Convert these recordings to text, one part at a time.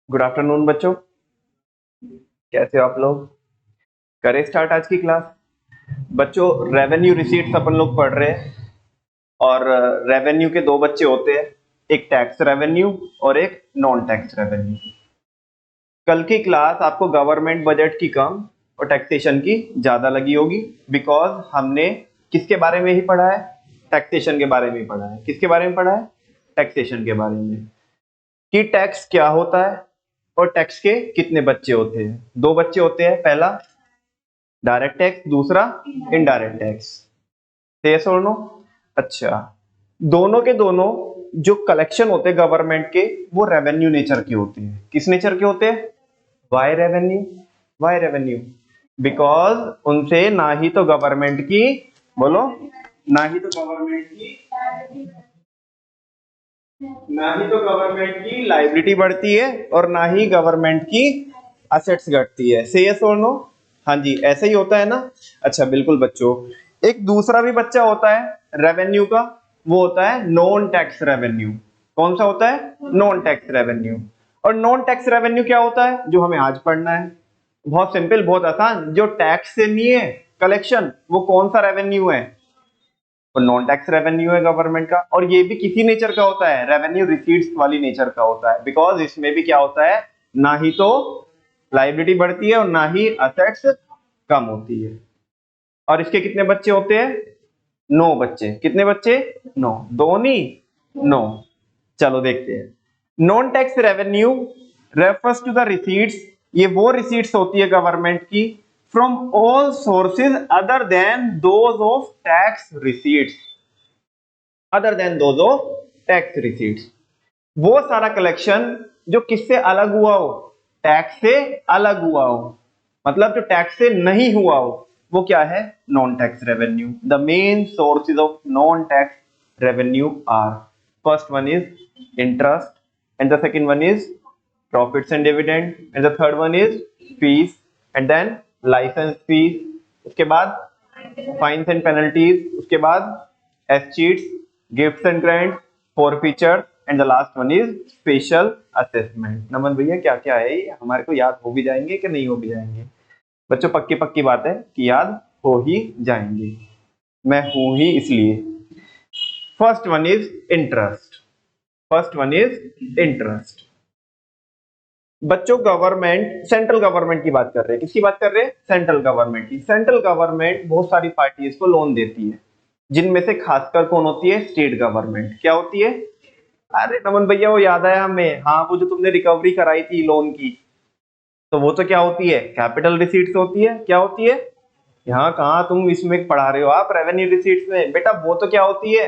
Good afternoon बच्चों। कैसे हो आप लोग? करें स्टार्ट आज की क्लास। बच्चों, रेवेन्यू रिसीट्स अपन लोग पढ़ रहे हैं और रेवेन्यू के दो बच्चे होते हैं, एक टैक्स रेवेन्यू और एक नॉन टैक्स रेवेन्यू। कल की क्लास आपको गवर्नमेंट बजट की कम और टैक्सेशन की ज्यादा लगी होगी, बिकॉज हमने किसके बारे में ही पढ़ा है? टैक्सेशन के बारे में ही पढ़ा है। किसके बारे में पढ़ा है? टैक्सेशन के बारे में, कि टैक्स क्या होता है और टैक्स के कितने बच्चे होते हैं। दो बच्चे होते हैं, पहला डायरेक्ट टैक्स, दूसरा इनडायरेक्ट टैक्स। यस और नो? अच्छा, दोनों के दोनों जो कलेक्शन होते हैं गवर्नमेंट के, वो रेवेन्यू नेचर के होते हैं। किस नेचर के होते हैं? Why revenue. Why revenue, because उनसे ना ही तो गवर्नमेंट की, बोलो, ना ही तो गवर्नमेंट की, ना ही तो गवर्नमेंट की लाइबिलिटी बढ़ती है और ना ही गवर्नमेंट की असेट्स घटती है। से यस और नो? हाँ जी, ऐसे ही होता है ना। अच्छा बिल्कुल बच्चों, एक दूसरा भी बच्चा होता है रेवेन्यू का, वो होता है नॉन टैक्स रेवेन्यू। कौन सा होता है? Non tax revenue. और नॉन टैक्स रेवेन्यू क्या होता है, जो हमें आज पढ़ना है? बहुत सिंपल, बहुत आसान। जो टैक्स से नहीं है कलेक्शन, वो कौन सा रेवेन्यू है? वो नॉन टैक्स रेवेन्यू है गवर्नमेंट का। और ये भी किसी नेचर का होता है, रेवेन्यू रिसीट्स वाली नेचर का होता है, बिकॉज इसमें भी क्या होता है, ना ही तो लाइबिलिटी बढ़ती है और ना ही असेट्स कम होती है। और इसके कितने बच्चे होते हैं? 9 बच्चे। कितने बच्चे? 9। दो नहीं, 9। चलो देखते हैं। Non tax revenue refers to the receipts. ये वो रिसीट्स होती है गवर्नमेंट की from all sources other than those of tax receipts. Other than those of tax receipts, वो सारा कलेक्शन जो किससे अलग हुआ हो? टैक्स से अलग हुआ हो, मतलब जो टैक्स से नहीं हुआ हो, वो क्या है? Non tax revenue. The main sources of non tax revenue are, first one is interest, and the second one is profits and dividend, and the third one is fees, and then licence fees, उसके बाद fines and penalties, उसके बाद escheats, gifts and grants, forfeiture, and the last one is special assessment. Naman भैया, क्या क्या है ये? हमारे को याद हो भी जाएंगे कि नहीं हो भी जाएंगे? बच्चों पक्की पक्की बात है कि याद हो ही जाएंगे, मैं हूं ही इसलिए। First one is interest. First one is interest. बच्चों, गवर्नमेंट, सेंट्रल गवर्नमेंट की बात कर रहे हैं। किसकी बात कर रहे हैं? सेंट्रल गवर्नमेंट की। सेंट्रल गवर्नमेंट बहुत सारी पार्टीज को लोन देती है, जिनमें से खासकर कौन होती है? State government. क्या होती है? अरे नमन भैया, वो याद आया हमें। हाँ, वो जो तुमने रिकवरी कराई थी लोन की, तो वो तो क्या होती है? कैपिटल रिसीट्स होती है। क्या होती है? यहाँ कहाँ तुम इसमें पढ़ा रहे हो आप रेवेन्यू रिसीट्स में? बेटा वो तो क्या होती है?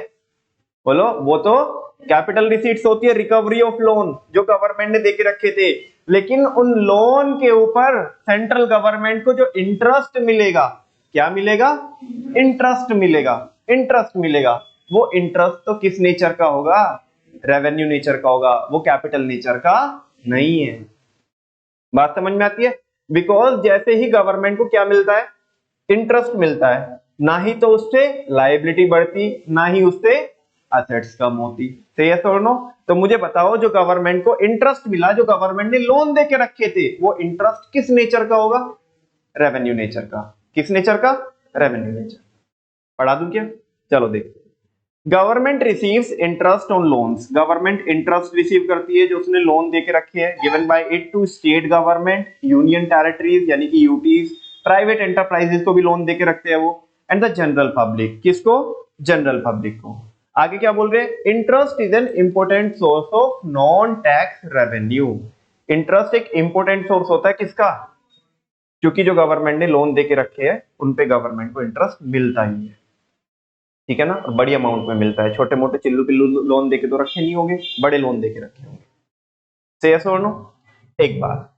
बोलो, वो तो कैपिटल रिसीट्स होती है, रिकवरी ऑफ लोन जो गवर्नमेंट ने देके रखे थे। लेकिन उन लोन के ऊपर सेंट्रल गवर्नमेंट को जो इंटरेस्ट मिलेगा, क्या मिलेगा? इंटरेस्ट मिलेगा। इंटरेस्ट मिलेगा। वो इंटरेस्ट तो किस नेचर का होगा? रेवेन्यू नेचर का होगा, वो कैपिटल नेचर का नहीं है। बात समझ में आती है? बिकॉज जैसे ही गवर्नमेंट को क्या मिलता है? इंटरेस्ट मिलता है, ना ही तो उससे लाइबिलिटी बढ़ती, ना ही उससे असेट्स कम होती। से यस और नो? तो मुझे बताओ, जो गवर्नमेंट को इंटरेस्ट मिला, जो गवर्नमेंट ने लोन दे के रखे थे, वो इंटरेस्ट किस नेचर का होगा? रेवेन्यू नेचर का। किस नेचर का? Revenue nature. पढ़ा दूं क्या? चलो देखते। Government receives interest on loans. Government interest receive करती है जो उसने लोन देके रखे हैं, given by it to state government, union territories यानी कि यूटीज, प्राइवेट एंटरप्राइजेस को भी लोन देके रखते हैं वो, एंड द जनरल पब्लिक। किसको? जनरल पब्लिक को। आगे क्या बोल रहे हैं? Interest is an important source of non tax revenue. Interest एक इंपॉर्टेंट सोर्स होता है किसका? क्योंकि जो गवर्नमेंट ने लोन देके रखे हैं, उन पे गवर्नमेंट को इंटरेस्ट मिलता ही है। ठीक है ना? और बड़ी अमाउंट में मिलता है। छोटे मोटे चिल्लू पिल्लू लोन देके तो रखे नहीं होंगे, बड़े लोन देके रखे होंगे। से यस और नो? एक बात।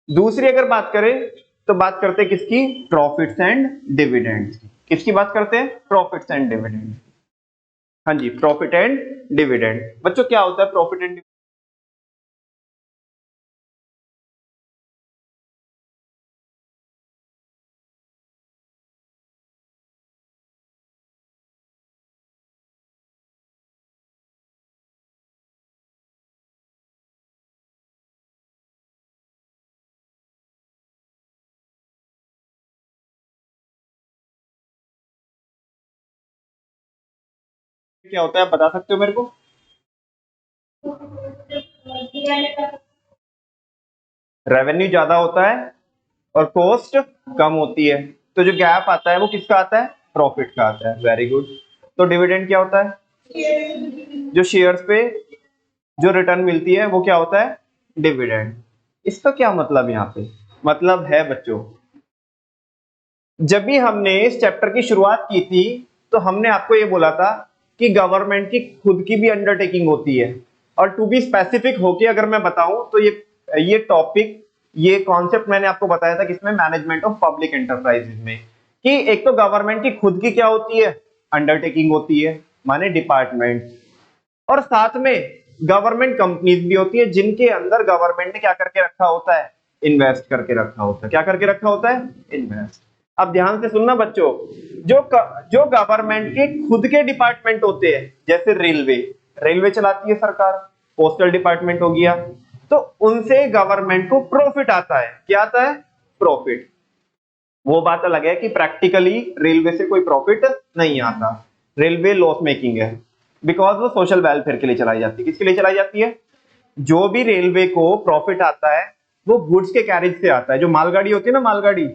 दूसरी अगर बात करें, तो बात करते हैं किसकी? प्रॉफिट्स एंड डिविडेंड्स की। किसकी बात करते हैं? Profits and dividend. हाँ जी, प्रॉफिट एंड डिविडेंड। बच्चों क्या होता है प्रॉफिट एंड क्या होता है आप बता सकते हो मेरे को? रेवेन्यू ज्यादा होता है और कॉस्ट कम होती है, तो जो गैप आता है वो किसका आता है? प्रॉफिट का आता है। Very good. तो डिविडेंड क्या होता है? जो शेयर्स पे जो रिटर्न मिलती है वो क्या होता है? डिविडेंड। इसका क्या मतलब यहाँ पे? मतलब है बच्चों, जब भी हमने इस चैप्टर की शुरुआत की थी तो हमने आपको ये बोला था कि गवर्नमेंट की खुद की भी अंडरटेकिंग होती है, और टू बी स्पेसिफिक होके अगर मैं बताऊं तो ये टॉपिक, ये कॉन्सेप्ट मैंने आपको बताया था किसमें? मैनेजमेंट ऑफ पब्लिक एंटरप्राइजेज में, कि एक तो गवर्नमेंट की खुद की क्या होती है? अंडरटेकिंग होती है, माने डिपार्टमेंट, और साथ में गवर्नमेंट कंपनीज भी होती है जिनके अंदर गवर्नमेंट ने क्या करके रखा होता है? इन्वेस्ट करके रखा होता है। क्या करके रखा होता है? इन्वेस्ट। अब ध्यान से सुनना बच्चों, जो गवर्नमेंट के खुद के डिपार्टमेंट होते हैं, जैसे रेलवे, रेलवे चलाती है सरकार, पोस्टल डिपार्टमेंट हो गया, तो उनसे गवर्नमेंट को प्रॉफिट आता है। क्या आता है? प्रॉफिट। वो बात अलग है कि प्रैक्टिकली रेलवे से कोई प्रॉफिट नहीं आता, रेलवे लॉस मेकिंग है, बिकॉज वो सोशल वेलफेयर के लिए चलाई जाती है। किसके लिए चलाई जाती है? जो भी रेलवे को प्रॉफिट आता है वो गुड्स के कैरेज से आता है। जो मालगाड़ी होती है ना, मालगाड़ी,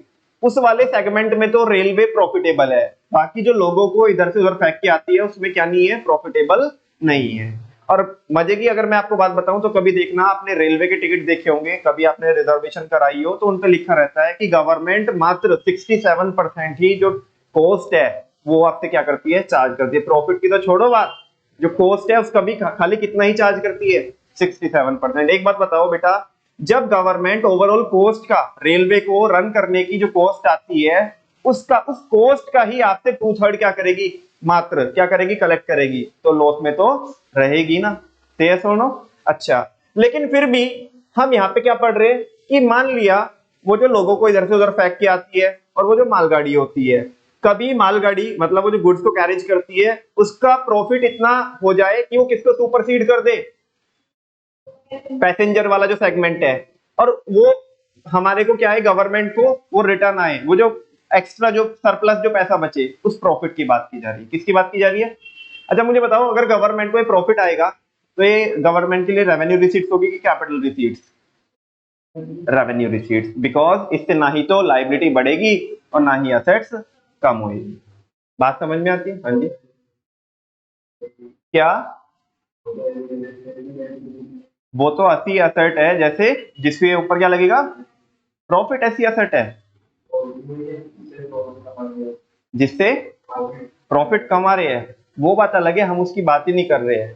उस वाले सेगमेंट में तो रेलवे प्रॉफिटेबल है, बाकी जो लोगों को इधर से उधर फेंक के आती है उसमें क्या नहीं है? प्रॉफिटेबल नहीं है। और मजे की अगर मैं आपको बात बताऊं तो कभी देखना, आपने रेलवे के टिकट देखे होंगे, कभी आपने रिजर्वेशन कराई हो तो उन पे लिखा रहता है कि गवर्नमेंट मात्र 67% ही जो कॉस्ट है वो आपसे क्या करती है? चार्ज करती है। प्रॉफिट की तो छोड़ो बात, जो कॉस्ट है उसका भी खाली कितना ही चार्ज करती है? 67%। एक बात बताओ बेटा, जब गवर्नमेंट ओवरऑल कॉस्ट का, रेलवे को रन करने की जो कॉस्ट आती है, उसका, उस कॉस्ट का ही आपसे 2/3 क्या करेगी? मात्र क्या करेगी? कलेक्ट करेगी। तो लॉस में तो रहेगी ना। सही सुनो। अच्छा, लेकिन फिर भी हम यहाँ पे क्या पढ़ रहे हैं कि मान लिया वो जो लोगों को इधर से उधर फेंक के आती है, और वो जो मालगाड़ी होती है, कभी मालगाड़ी मतलब वो जो गुड्स को कैरेज करती है उसका प्रॉफिट इतना हो जाए कि वो किसको सुपरसीड कर दे? पैसेंजर वाला जो सेगमेंट है, और वो हमारे को क्या है? गवर्नमेंट को वो रिटर्न आए, वो जो एक्स्ट्रा जो सरप्लस जो पैसा बचे, उस प्रॉफिट की बात की जा रही है। किसकी बात की जा रही है? अच्छा मुझे बताओ, अगर गवर्नमेंट को ये प्रॉफिट आएगा तो ये गवर्नमेंट के लिए रेवेन्यू रिसीट्स होगी कि capital receipts? Revenue receipts, because इससे ना ही तो लाइबिलिटी बढ़ेगी और ना ही असेट्स कम होगी। बात समझ में आती है? हाँ जी। क्या? वो तो ऐसी एसेट है जैसे जिसके ऊपर क्या लगेगा? प्रॉफिट। ऐसी एसेट है जिससे प्रॉफिट कमा रहे हैं, वो बात अलग है, हम उसकी बात ही नहीं कर रहे हैं।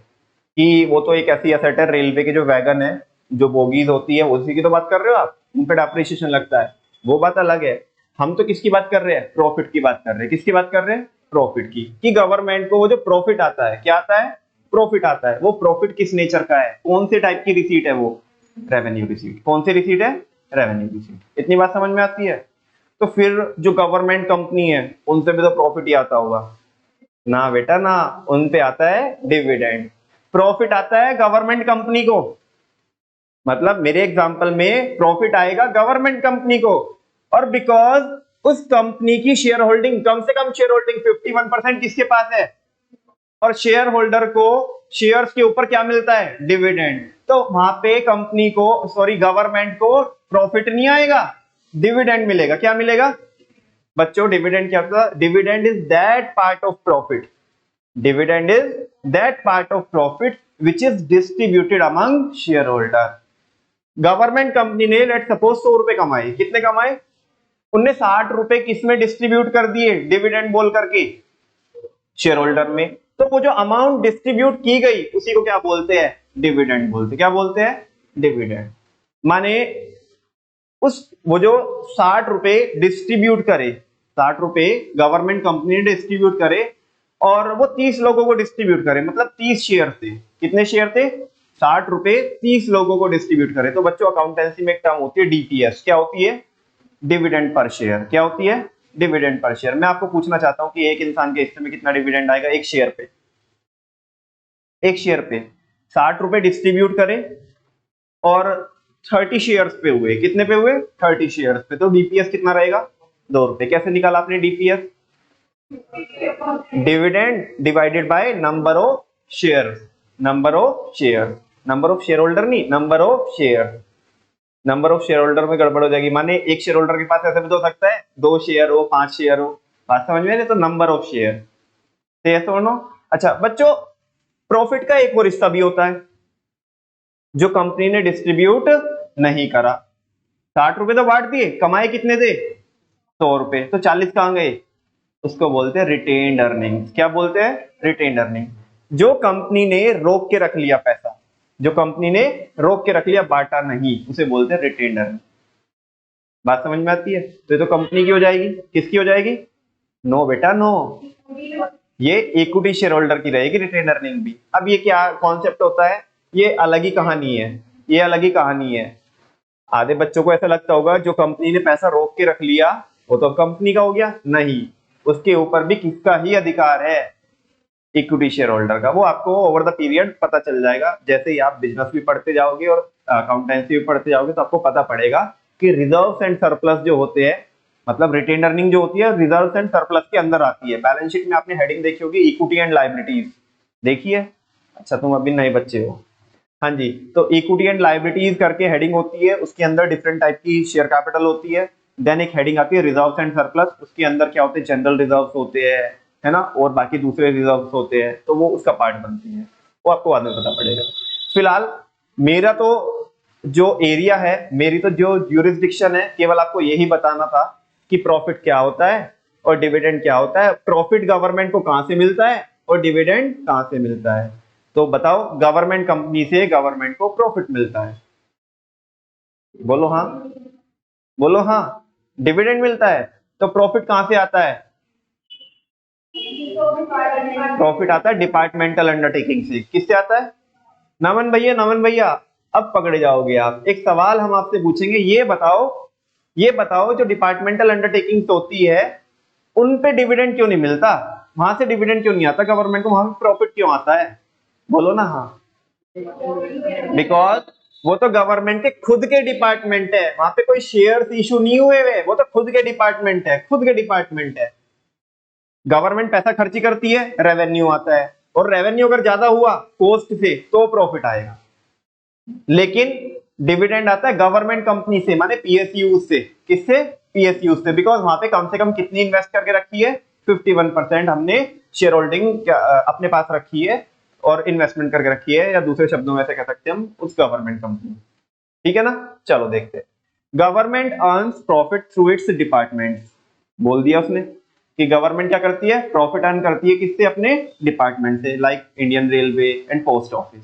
कि वो तो एक ऐसी एसेट है, रेलवे के जो वैगन है, जो बोगीज होती है, उसी की तो बात कर रहे हो आप, उन पर डेप्रिसिएशन लगता है, वो बात अलग है। हम तो किसकी बात कर रहे हैं? प्रॉफिट की बात कर रहे हैं। किसकी बात कर रहे हैं? प्रॉफिट की। कि गवर्नमेंट को वो जो प्रॉफिट आता है, क्या आता है? प्रॉफिट आता है। वो प्रॉफिट किस नेचर का है? कौन से टाइप की रिसीट है वो? Revenue receipt. कौन सी रिसीट है? Revenue receipt. इतनी बात समझ में आती है? तो फिर जो गवर्नमेंट कंपनी है उनसे भी तो प्रॉफिट ही आता होगा ना बेटा ना, उन पे आता है डिविडेंड। प्रॉफिट आता है गवर्नमेंट कंपनी को, मतलब मेरे एग्जांपल में प्रॉफिट आएगा गवर्नमेंट कंपनी को, और बिकॉज उस कंपनी की शेयर होल्डिंग, कम से कम शेयर होल्डिंग 51% किसके पास है? और शेयर होल्डर को शेयर्स के ऊपर क्या मिलता है? डिविडेंड। तो वहां पे कंपनी को, सॉरी गवर्नमेंट को प्रॉफिट नहीं आएगा, डिविडेंड मिलेगा। क्या मिलेगा बच्चों? डिविडेंड क्या होता है? Dividend is that part of profit, dividend is that part of profit which is distributed among share holder. Government company ने लेट सपोज 100 रुपए कमाए, कितने कमाए? उनने 60 रुपए किसमें डिस्ट्रीब्यूट कर दिए? डिविडेंड बोल करके शेयर होल्डर में। तो वो जो अमाउंट डिस्ट्रीब्यूट की गई उसी को क्या बोलते हैं? डिविडेंड बोलते हैं। क्या बोलते हैं? डिविडेंड। माने उस, वो जो 60 रुपए डिस्ट्रीब्यूट करे, 60 रुपए गवर्नमेंट कंपनी ने डिस्ट्रीब्यूट करे, और वो 30 लोगों को डिस्ट्रीब्यूट करे, मतलब 30 शेयर थे। कितने शेयर थे? 60 रुपए 30 लोगों को डिस्ट्रीब्यूट करे। तो बच्चों अकाउंटेंसी में एक टर्म होती है डीपीएस। क्या होती है? Dividend per share. क्या होती है? Dividend per share. मैं आपको पूछना चाहता हूं कि एक इंसान के हिस्से में कितना डिविडेंड आएगा एक शेयर पे? एक शेयर पे 60 रुपए डिस्ट्रीब्यूट करें और 30 शेयर्स पे हुए, कितने पे हुए? 30 शेयर्स पे, तो डीपीएस कितना रहेगा? 2 रुपए। कैसे निकाला आपने DPS? Dividend divided by number of share, number of share, number of shareholder नहीं, number of share. Number of shareholder में गड़बड़ हो जाएगी, माने एक शेयर होल्डर के पास ऐसे भी तो हो सकता है 2 शेयर हो, 5 शेयर हो, बात समझ में? तो नंबर ऑफ शेयर, यस और नो। अच्छा बच्चों, प्रॉफिट का एक और हिस्सा भी होता है जो कंपनी ने डिस्ट्रीब्यूट नहीं करा। 60 रुपए तो बांट दिए, कमाए कितने थे? 100 रुपए, तो 40 कहां गए? उसको बोलते हैं रिटेन्ड अर्निंग। क्या बोलते हैं? Retained earning. जो कंपनी ने रोक के रख लिया पैसा, जो कंपनी ने रोक के रख लिया, बांटा नहीं, उसे बोलते हैं रिटेन्ड अर्निंग। बात समझ में आती है? तो ये तो कंपनी की हो जाएगी, किसकी हो जाएगी? नो बेटा नो, ये इक्विटी शेयर होल्डर की रहेगी रिटेन्ड अर्निंग भी। अब ये क्या कॉन्सेप्ट होता है? ये अलग ही कहानी है, ये अलग ही कहानी है। आधे बच्चों को ऐसा लगता होगा जो कंपनी ने पैसा रोक के रख लिया वो तो कंपनी का हो गया, नहीं, उसके ऊपर भी किसका ही अधिकार है? इक्विटी शेयर होल्डर का। वो आपको ओवर द पीरियड पता चल जाएगा, जैसे ही आप बिजनेस भी पढ़ते जाओगे और अकाउंटेंसी भी पढ़ते जाओगे तो आपको पता पड़ेगा कि रिजर्व्स एंड सरप्लस जो होते हैं, मतलब रिटेन्ड अर्निंग जो होती है रिजर्व्स एंड सरप्लस के अंदर आती है। बैलेंस शीट में आपने हेडिंग देखी होगी इक्विटी एंड लायबिलिटीज, देखिए? अच्छा तुम अभी नए बच्चे हो। हाँ जी, तो इक्विटी एंड लायबिलिटीज करके हेडिंग होती है, उसके अंदर डिफरेंट टाइप की शेयर कैपिटल होती है। देन एक हेडिंग आती है रिजर्व्स एंड सरप्लस, उसके अंदर क्या होते हैं? जनरल रिजर्व्स होते हैं, है ना, और बाकी दूसरे रिजर्व्स होते हैं, तो वो उसका पार्ट बनती है, वो आपको बाद में पता पड़ेगा। फिलहाल मेरा तो जो एरिया है, मेरी तो जो ज्यूरिसडिक्शन है, केवल आपको यही बताना था कि प्रॉफिट क्या होता है और डिविडेंड क्या होता है। प्रॉफिट गवर्नमेंट को कहां से मिलता है और डिविडेंड कहां से मिलता है? तो बताओ, गवर्नमेंट कंपनी से गवर्नमेंट को प्रॉफिट मिलता है, बोलो हाँ, बोलो हाँ। डिविडेंड मिलता है, तो प्रॉफिट कहां से आता है? प्रॉफिट आता है डिपार्टमेंटल अंडरटेकिंग से। किससे आता है? नमन भैया, नमन भैया, अब पकड़े जाओगे आप। एक सवाल हम आपसे पूछेंगे, ये बताओ, ये बताओ, जो डिपार्टमेंटल अंडरटेकिंग होती है उन पे डिविडेंड क्यों नहीं मिलता? वहां से डिविडेंड क्यों नहीं आता गवर्नमेंट को, वहां पे प्रॉफिट क्यों आता है? बोलो ना हाँ। बिकॉज वो तो गवर्नमेंट के खुद के डिपार्टमेंट है, वहां पे कोई शेयर्स इशू नहीं हुए हुए, वो तो खुद के डिपार्टमेंट है, खुद के डिपार्टमेंट है। गवर्नमेंट पैसा खर्ची करती है, रेवेन्यू आता है, और रेवेन्यू अगर ज्यादा हुआ कॉस्ट से तो प्रॉफिट आएगा। लेकिन डिविडेंड आता है गवर्नमेंट कंपनी से, माने पीएसयू से। किससे? पीएसयू से, बिकॉज वहां पे कम से कम कितनी इन्वेस्ट करके रखी है? 51% हमने शेयर होल्डिंग अपने पास रखी है और इन्वेस्टमेंट करके रखी है, या दूसरे शब्दों में ऐसे कह सकते हैं हम, उस गवर्नमेंट कंपनी। ठीक है ना? चलो देखते हैं। Government earns profit through it's department. बोल दिया उसने कि गवर्नमेंट क्या करती है? प्रॉफिट अर्न करती है। किससे? अपने डिपार्टमेंट से, like Indian railway and post office.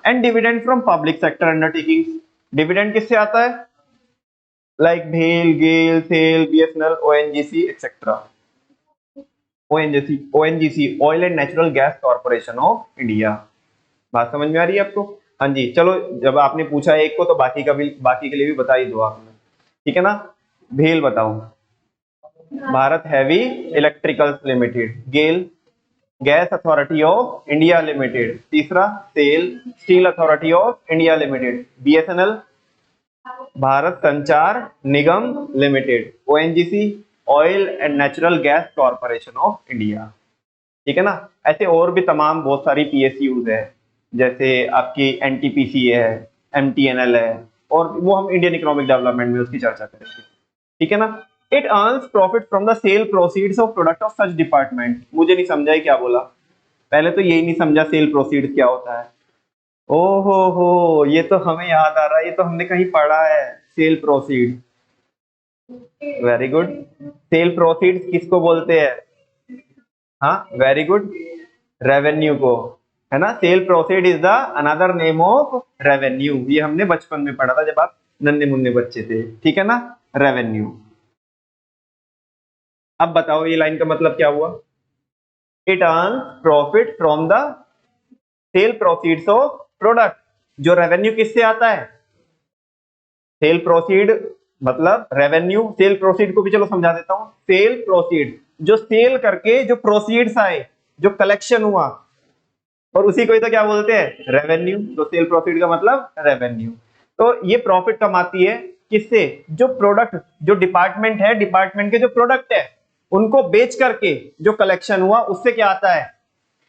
And dividend from public sector undertaking. Dividend किससे आता है? लाइक भेल, GAIL, SAIL, BSNL, ONGC etcetera. ONGC oil and natural gas corporation of India. बात समझ में आ रही है आपको? हाँ जी, चलो जब आपने पूछा एक को तो बाकी का भी, बाकी के लिए भी बता ही दो आपने। ठीक है ना? भेल बताओ। Bharat heavy electricals limited. GAIL, gas authority of India limited. तीसरा SAIL, steel authority of India limited. BSNL, Bharat Sanchar Nigam limited. ONGC, oil and natural gas corporation of India. ठीक है ना? ऐसे और भी तमाम बहुत सारी पीएसयूज है, जैसे आपकी एनटीपीसी है, एमटीएनएल है, और वो हम इंडियन इकोनॉमिक डेवलपमेंट में उसकी चर्चा करेंगे। ठीक है ना? It earns profit from the sale proceeds of product of such department. मुझे नहीं समझा क्या बोला, पहले तो यही नहीं समझा सेल प्रोसीड्स क्या होता है। ओहो हो, ये तो हमें याद आ रहा है, ये तो हमने कहीं पढ़ा है, sale proceed. Very good. Sale proceeds किसको बोलते हैं? हाँ वेरी गुड, रेवेन्यू को, है ना? Cell proceed is the another name of revenue. ये हमने बचपन में पढ़ा था जब आप नन्हे मुन्ने बच्चे थे। ठीक है ना? रेवेन्यू। अब बताओ ये लाइन का मतलब क्या हुआ? It earn profit from the sale proceeds of product. जो रेवेन्यू किससे आता है? सेल प्रोसीड मतलब रेवेन्यू। सेल प्रोसीड को भी चलो समझा देता हूं। सेल प्रोसीड, जो सेल करके जो प्रोसीड्स आए, जो कलेक्शन हुआ, और उसी को ही तो क्या बोलते हैं? रेवेन्यू। तो सेल प्रोसीड का मतलब रेवेन्यू। तो ये प्रॉफिट कमाती है किससे? जो प्रोडक्ट, जो डिपार्टमेंट है, डिपार्टमेंट के जो प्रोडक्ट है उनको बेच करके जो कलेक्शन हुआ उससे क्या आता है,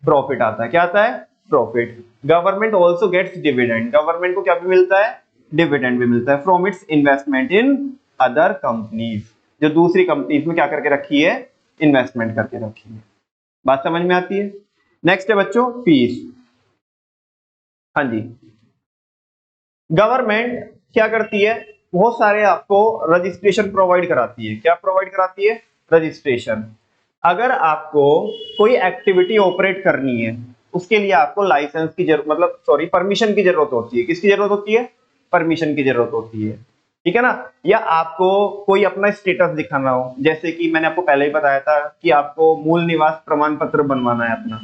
प्रॉफिट आता है। क्या आता है, profit. Government also gets dividend, government को क्या भी मिलता है, डिविडेंड भी मिलता है from its investment in other companies, जो दूसरी कंपनीज में क्या करके रखी है, इन्वेस्टमेंट करके रखी है। बात समझ में आती है। नेक्स्ट है बच्चों फीस। हाँ जी, गवर्नमेंट क्या करती है, बहुत सारे आपको रजिस्ट्रेशन प्रोवाइड कराती है। क्या प्रोवाइड कराती है, रजिस्ट्रेशन। अगर आपको कोई एक्टिविटी ऑपरेट करनी है उसके लिए आपको लाइसेंस की जरूरत, मतलब सॉरी परमिशन की जरूरत होती है। किसकी जरूरत होती है, परमिशन की जरूरत होती है, ठीक है ना। या आपको कोई अपना स्टेटस दिखाना हो, जैसे कि मैंने आपको पहले ही बताया था कि आपको मूल निवास प्रमाण पत्र बनवाना है अपना,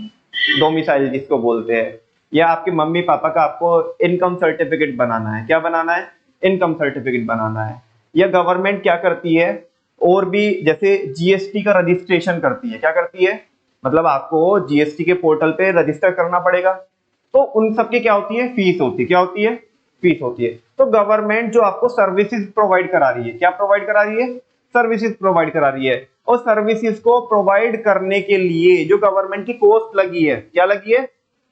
डोमिसाइल जिसको बोलते हैं, या आपके मम्मी पापा का आपको इनकम सर्टिफिकेट बनाना है। क्या बनाना है, इनकम सर्टिफिकेट बनाना है। या गवर्नमेंट क्या करती है, और भी जैसे जीएसटी का रजिस्ट्रेशन करती है। क्या करती है, मतलब आपको जीएसटी के पोर्टल पे रजिस्टर करना पड़ेगा, तो उन सब की क्या होती है, फीस होती है। क्या होती है, फीस होती है। तो गवर्नमेंट जो आपको सर्विसेज प्रोवाइड करा रही है, क्या प्रोवाइड करा रही है, सर्विसेज प्रोवाइड करा रही है। और सर्विसेज को प्रोवाइड करने के लिए जो गवर्नमेंट की कॉस्ट लगी है, क्या लगी है,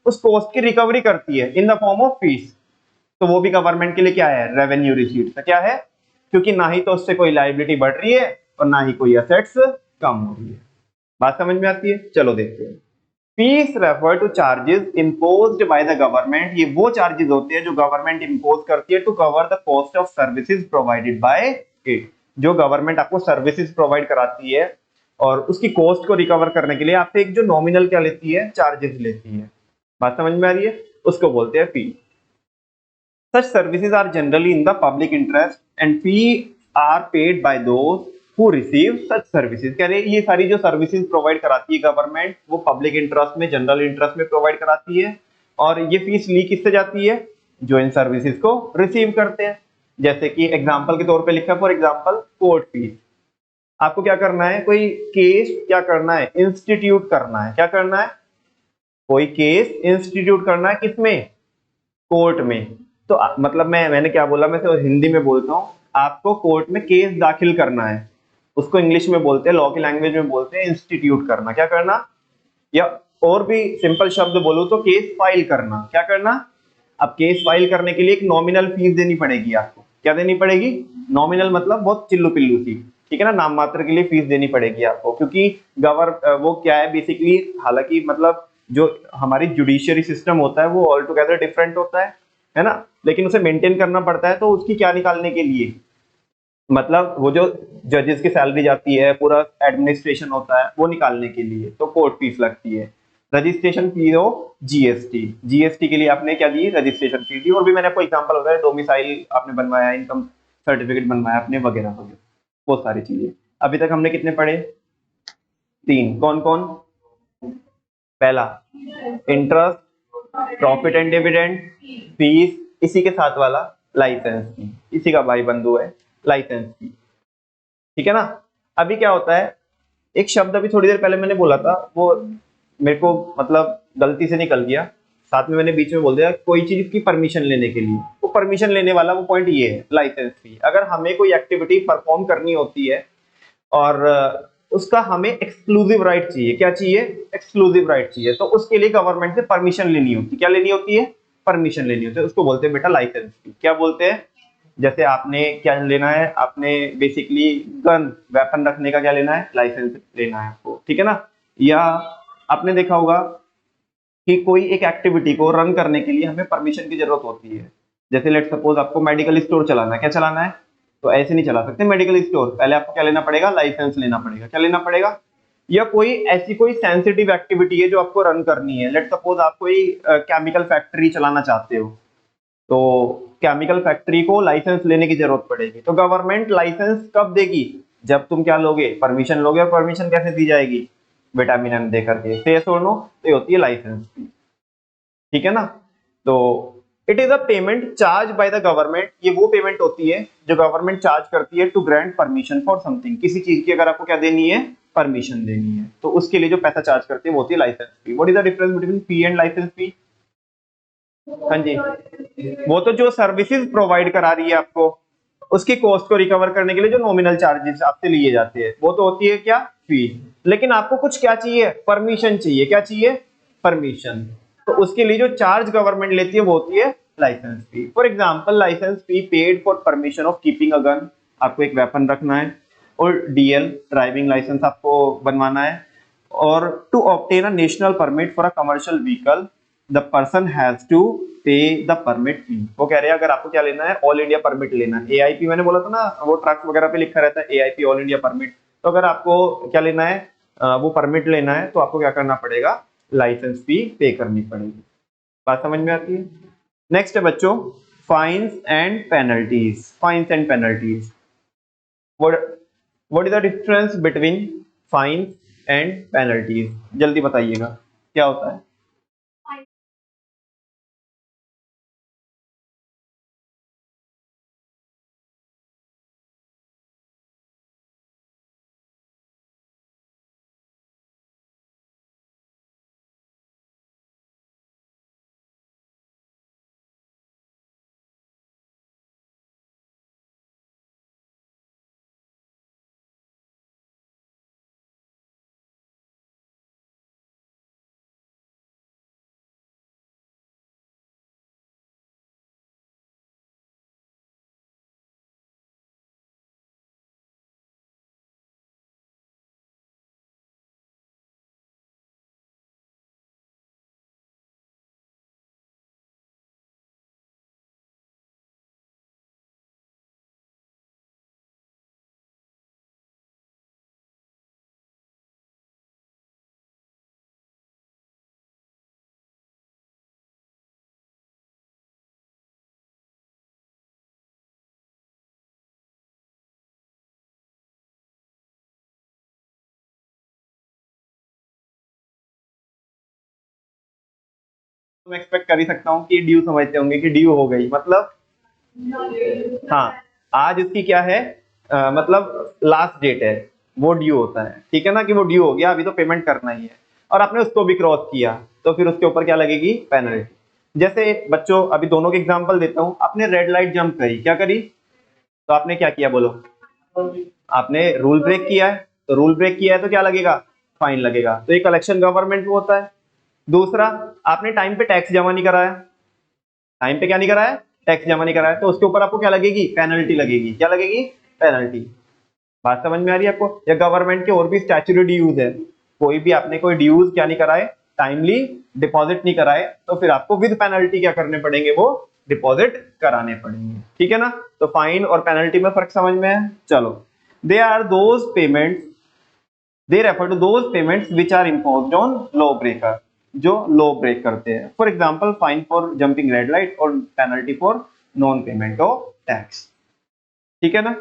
उस कॉस्ट की रिकवरी करती है in the form of fees. तो वो भी गवर्नमेंट के लिए क्या है, रेवेन्यू रिसीट्स। क्या है, क्योंकि ना ही तो उससे कोई लायबिलिटी बढ़ रही है और ना ही कोई असेट्स कम हो रही है। बात समझ में आती है, चलो देखते हैं। Fees refer two charges imposed by the government, ये वो चार्जेस होते हैं जो गवर्नमेंट इंपोज करती है to cover the cost of services provided by it. जो गवर्नमेंट आपको सर्विसेज प्रोवाइड कराती है और उसकी कॉस्ट को रिकवर करने के लिए आपसे एक जो नॉमिनल क्या लेती है, चार्जेस लेती है। बात समझ में आ रही है, उसको बोलते हैं फी। Such services are generally in the public interest and fee are paid by those who receive such services। कह रहे ये सारी जो सर्विसेज प्रोवाइड कराती है गवर्नमेंट, वो पब्लिक इंटरेस्ट में, जनरल इंटरेस्ट में प्रोवाइड कराती है। और ये फीस ली किससे जाती है, जो इन सर्विसेज को रिसीव करते हैं। जैसे कि एग्जाम्पल के तौर पे लिखा है, फॉर एग्जाम्पल कोर्ट फीस। आपको क्या करना है, कोई केस क्या करना है, इंस्टीट्यूट करना है। क्या करना है, कोई केस इंस्टीट्यूट करना है, किसमें, कोर्ट में। तो मतलब मैंने क्या बोला, मैं तो हिंदी में बोलता हूँ, आपको कोर्ट में केस दाखिल करना है, उसको इंग्लिश में बोलते हैं, लॉ की लैंग्वेज में बोलते हैं इंस्टीट्यूट करना। क्या करना, या और भी सिंपल शब्द बोलूं तो केस फाइल करना। क्या करना, अब केस फाइल करने के लिए एक नॉमिनल फीस देनी पड़ेगी आपको। क्या देनी पड़ेगी, नॉमिनल मतलब बहुत चिल्लू पिल्लू सी, ठीक है ना, नाम मात्र के लिए फीस देनी पड़ेगी आपको। क्योंकि वो क्या है बेसिकली, हालांकि मतलब जो हमारी जुडिशियरी सिस्टम होता है वो ऑल टुगेदर डिफरेंट होता है ना, लेकिन उसे मेंटेन करना पड़ता है। तो उसकी क्या निकालने के लिए, मतलब वो जो जजेस की सैलरी जाती है, पूरा एडमिनिस्ट्रेशन होता है, वो निकालने के लिए तो कोर्ट फीस लगती है। रजिस्ट्रेशन फी हो जीएसटी, जीएसटी के लिए आपने क्या दी, रजिस्ट्रेशन फीस दी। और भी मैंने आपको एग्जांपल बताया, डोमिसाइल आपने बनवाया, इनकम सर्टिफिकेट बनवाया आपने, वगैरह वगैरह बहुत सारी चीजें। अभी तक हमने कितने पढ़े, तीन। कौन कौन, पहला interest, profit and dividend, fees, इसी के साथ वाला लाइसेंस फी, इसी का भाई बंधु है लाइसेंस फी, ठीक है ना। अभी क्या होता है, एक शब्द अभी थोड़ी देर पहले मैंने बोला था, वो मेरे को मतलब गलती से निकल गया, साथ में मैंने बीच में बोल दिया, कोई चीज की परमिशन लेने के लिए, वो परमिशन लेने वाला वो पॉइंट ये है, लाइसेंस फी। अगर हमें कोई एक्टिविटी परफॉर्म करनी होती है और उसका हमें एक्सक्लूसिव राइट चाहिए, क्या चाहिए, एक्सक्लूसिव राइट चाहिए, तो उसके लिए गवर्नमेंट से परमिशन लेनी होती है। क्या लेनी होती है, परमिशन लेनी होती है, उसको बोलते हैं बेटा लाइसेंस फी। क्या बोलते हैं, जैसे आपने क्या लेना है, आपने बेसिकली गन, वेपन रखने का क्या लेना है, लाइसेंस लेना है आपको, ठीक है ना। या आपने देखा होगा कि कोई एक एक्टिविटी को रन करने के लिए हमें परमिशन की जरूरत होती है। जैसे लेट सपोज आपको मेडिकल स्टोर चलाना है, क्या चलाना है, तो ऐसे नहीं चला सकते मेडिकल स्टोर, पहले आपको क्या लेना पड़ेगा, लाइसेंस लेना पड़ेगा। क्या लेना पड़ेगा, या कोई ऐसी कोई सेंसिटिव एक्टिविटी है जो आपको रन करनी है, लेट सपोज आप कोई केमिकल फैक्ट्री चलाना चाहते हो, तो केमिकल फैक्ट्री को लाइसेंस लेने की जरूरत पड़ेगी। तो गवर्नमेंट लाइसेंस कब देगी, जब तुम क्या लोगे, परमिशन लोगे। और परमिशन कैसे दी जाएगी, विटामिन एम दे करके, से यस और नो, तो ये होती है लाइसेंस फी, ठीक है ना। तो it is a payment charge by the government, ये वो पेमेंट होती है जो गवर्नमेंट चार्ज करती है to grant permission for something, किसी चीज की अगर आपको क्या देनी है, परमिशन देनी है, तो उसके लिए जो पैसा चार्ज करती है वो होती है licence fee. What is the difference between fee and licence fee, हाँ जी, वो तो जो सर्विसेज प्रोवाइड करा रही है आपको, उसकी कॉस्ट को रिकवर करने के लिए जो नॉमिनल चार्जेस आपसे लिए जाते हैं वो तो होती है क्या, फी। लेकिन आपको कुछ क्या चाहिए, परमिशन चाहिए। क्या चाहिए, परमिशन। तो उसके लिए जो चार्ज गवर्नमेंट लेती है वो होती है licence fee. For example licence fee paid for permission of keeping a gun, आपको एक वेपन रखना है, और डीएल ड्राइविंग लाइसेंस आपको बनवाना है, और to obtain a national permit for a commercial vehicle the person has to pay the permit fee. वो कह रहे हैं अगर आपको क्या लेना है, ऑल इंडिया परमिट लेना है, एआईपी मैंने बोला था ना, वो ट्रक वगैरह पे लिखा रहता है एआईपी ऑल इंडिया परमिट। तो अगर आपको क्या लेना है, वो परमिट लेना है, तो आपको क्या करना पड़ेगा, लाइसेंस फी पे करनी पड़ेगी। बात समझ में आती है। नेक्स्ट है बच्चों fines and penalties. Fines and penalties, what is the difference between fines and penalties, जल्दी बताइएगा क्या होता है। मैं एक्सपेक्ट कर ही सकता हूँ कि ड्यू समझते होंगे कि ड्यू हो गई मतलब, हाँ आज उसकी क्या है, मतलब लास्ट डेट है, वो ड्यू होता है, ठीक है ना, कि वो ड्यू हो गया, अभी तो पेमेंट करना ही है, और आपने उसको भी क्रॉस किया तो फिर उसके ऊपर क्या लगेगी, पेनल्टी। जैसे बच्चों अभी दोनों के एग्जांपल देता हूँ, आपने रेड लाइट जंप करी, क्या करी, तो आपने क्या किया बोलो, आपने रूल ब्रेक किया है, तो रूल ब्रेक किया है तो क्या लगेगा, फाइन लगेगा, तो ये कलेक्शन गवर्नमेंट में होता है। दूसरा, आपने टाइम पे टैक्स जमा नहीं कराया, टाइम पे क्या नहीं कराया, टैक्स जमा नहीं कराया, तो उसके ऊपर आपको क्या लगेगी, पेनल्टी लगेगी। क्या लगेगी, पेनल्टी। बात समझ में आ रही है आपको। या गवर्नमेंट के और भी स्टैट्यूटरी ड्यूज है, कोई भी आपने कोई ड्यूज क्या नहीं कराए, टाइमली डिपॉजिट नहीं कराए, तो फिर आपको विद पेनल्टी क्या करने पड़ेंगे, वो डिपॉजिट कराने पड़ेंगे, ठीक है ना। तो फाइन और पेनल्टी में फर्क समझ में है। चलो, they are those payments, they refer to those payments which are imposed on law breaker, जो लॉ ब्रेक करते हैं। For example fine for jumping red light और penalty for non payment of tax, ठीक है ना।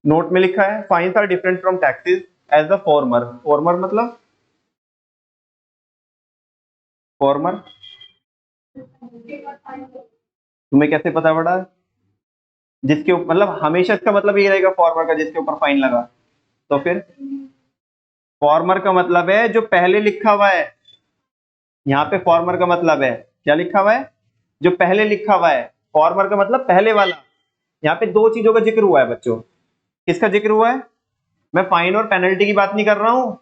नोट में लिखा है fines are different from taxes as the former. Former मतलब, फॉर्मर तुम्हें कैसे पता पड़ा, जिसके ऊपर मतलब हमेशा इसका मतलब ये रहेगा फॉर्मर का, जिसके ऊपर फाइन लगा। तो फिर फॉर्मर का मतलब है जो पहले लिखा हुआ है, यहाँ पे फॉर्मर का मतलब है क्या लिखा हुआ है, जो पहले लिखा हुआ है। फॉर्मर का मतलब पहले वाला। यहाँ पे दो चीजों का जिक्र हुआ है बच्चों, किसका जिक्र हुआ है, मैं फाइन और पेनल्टी की बात नहीं कर रहा हूं,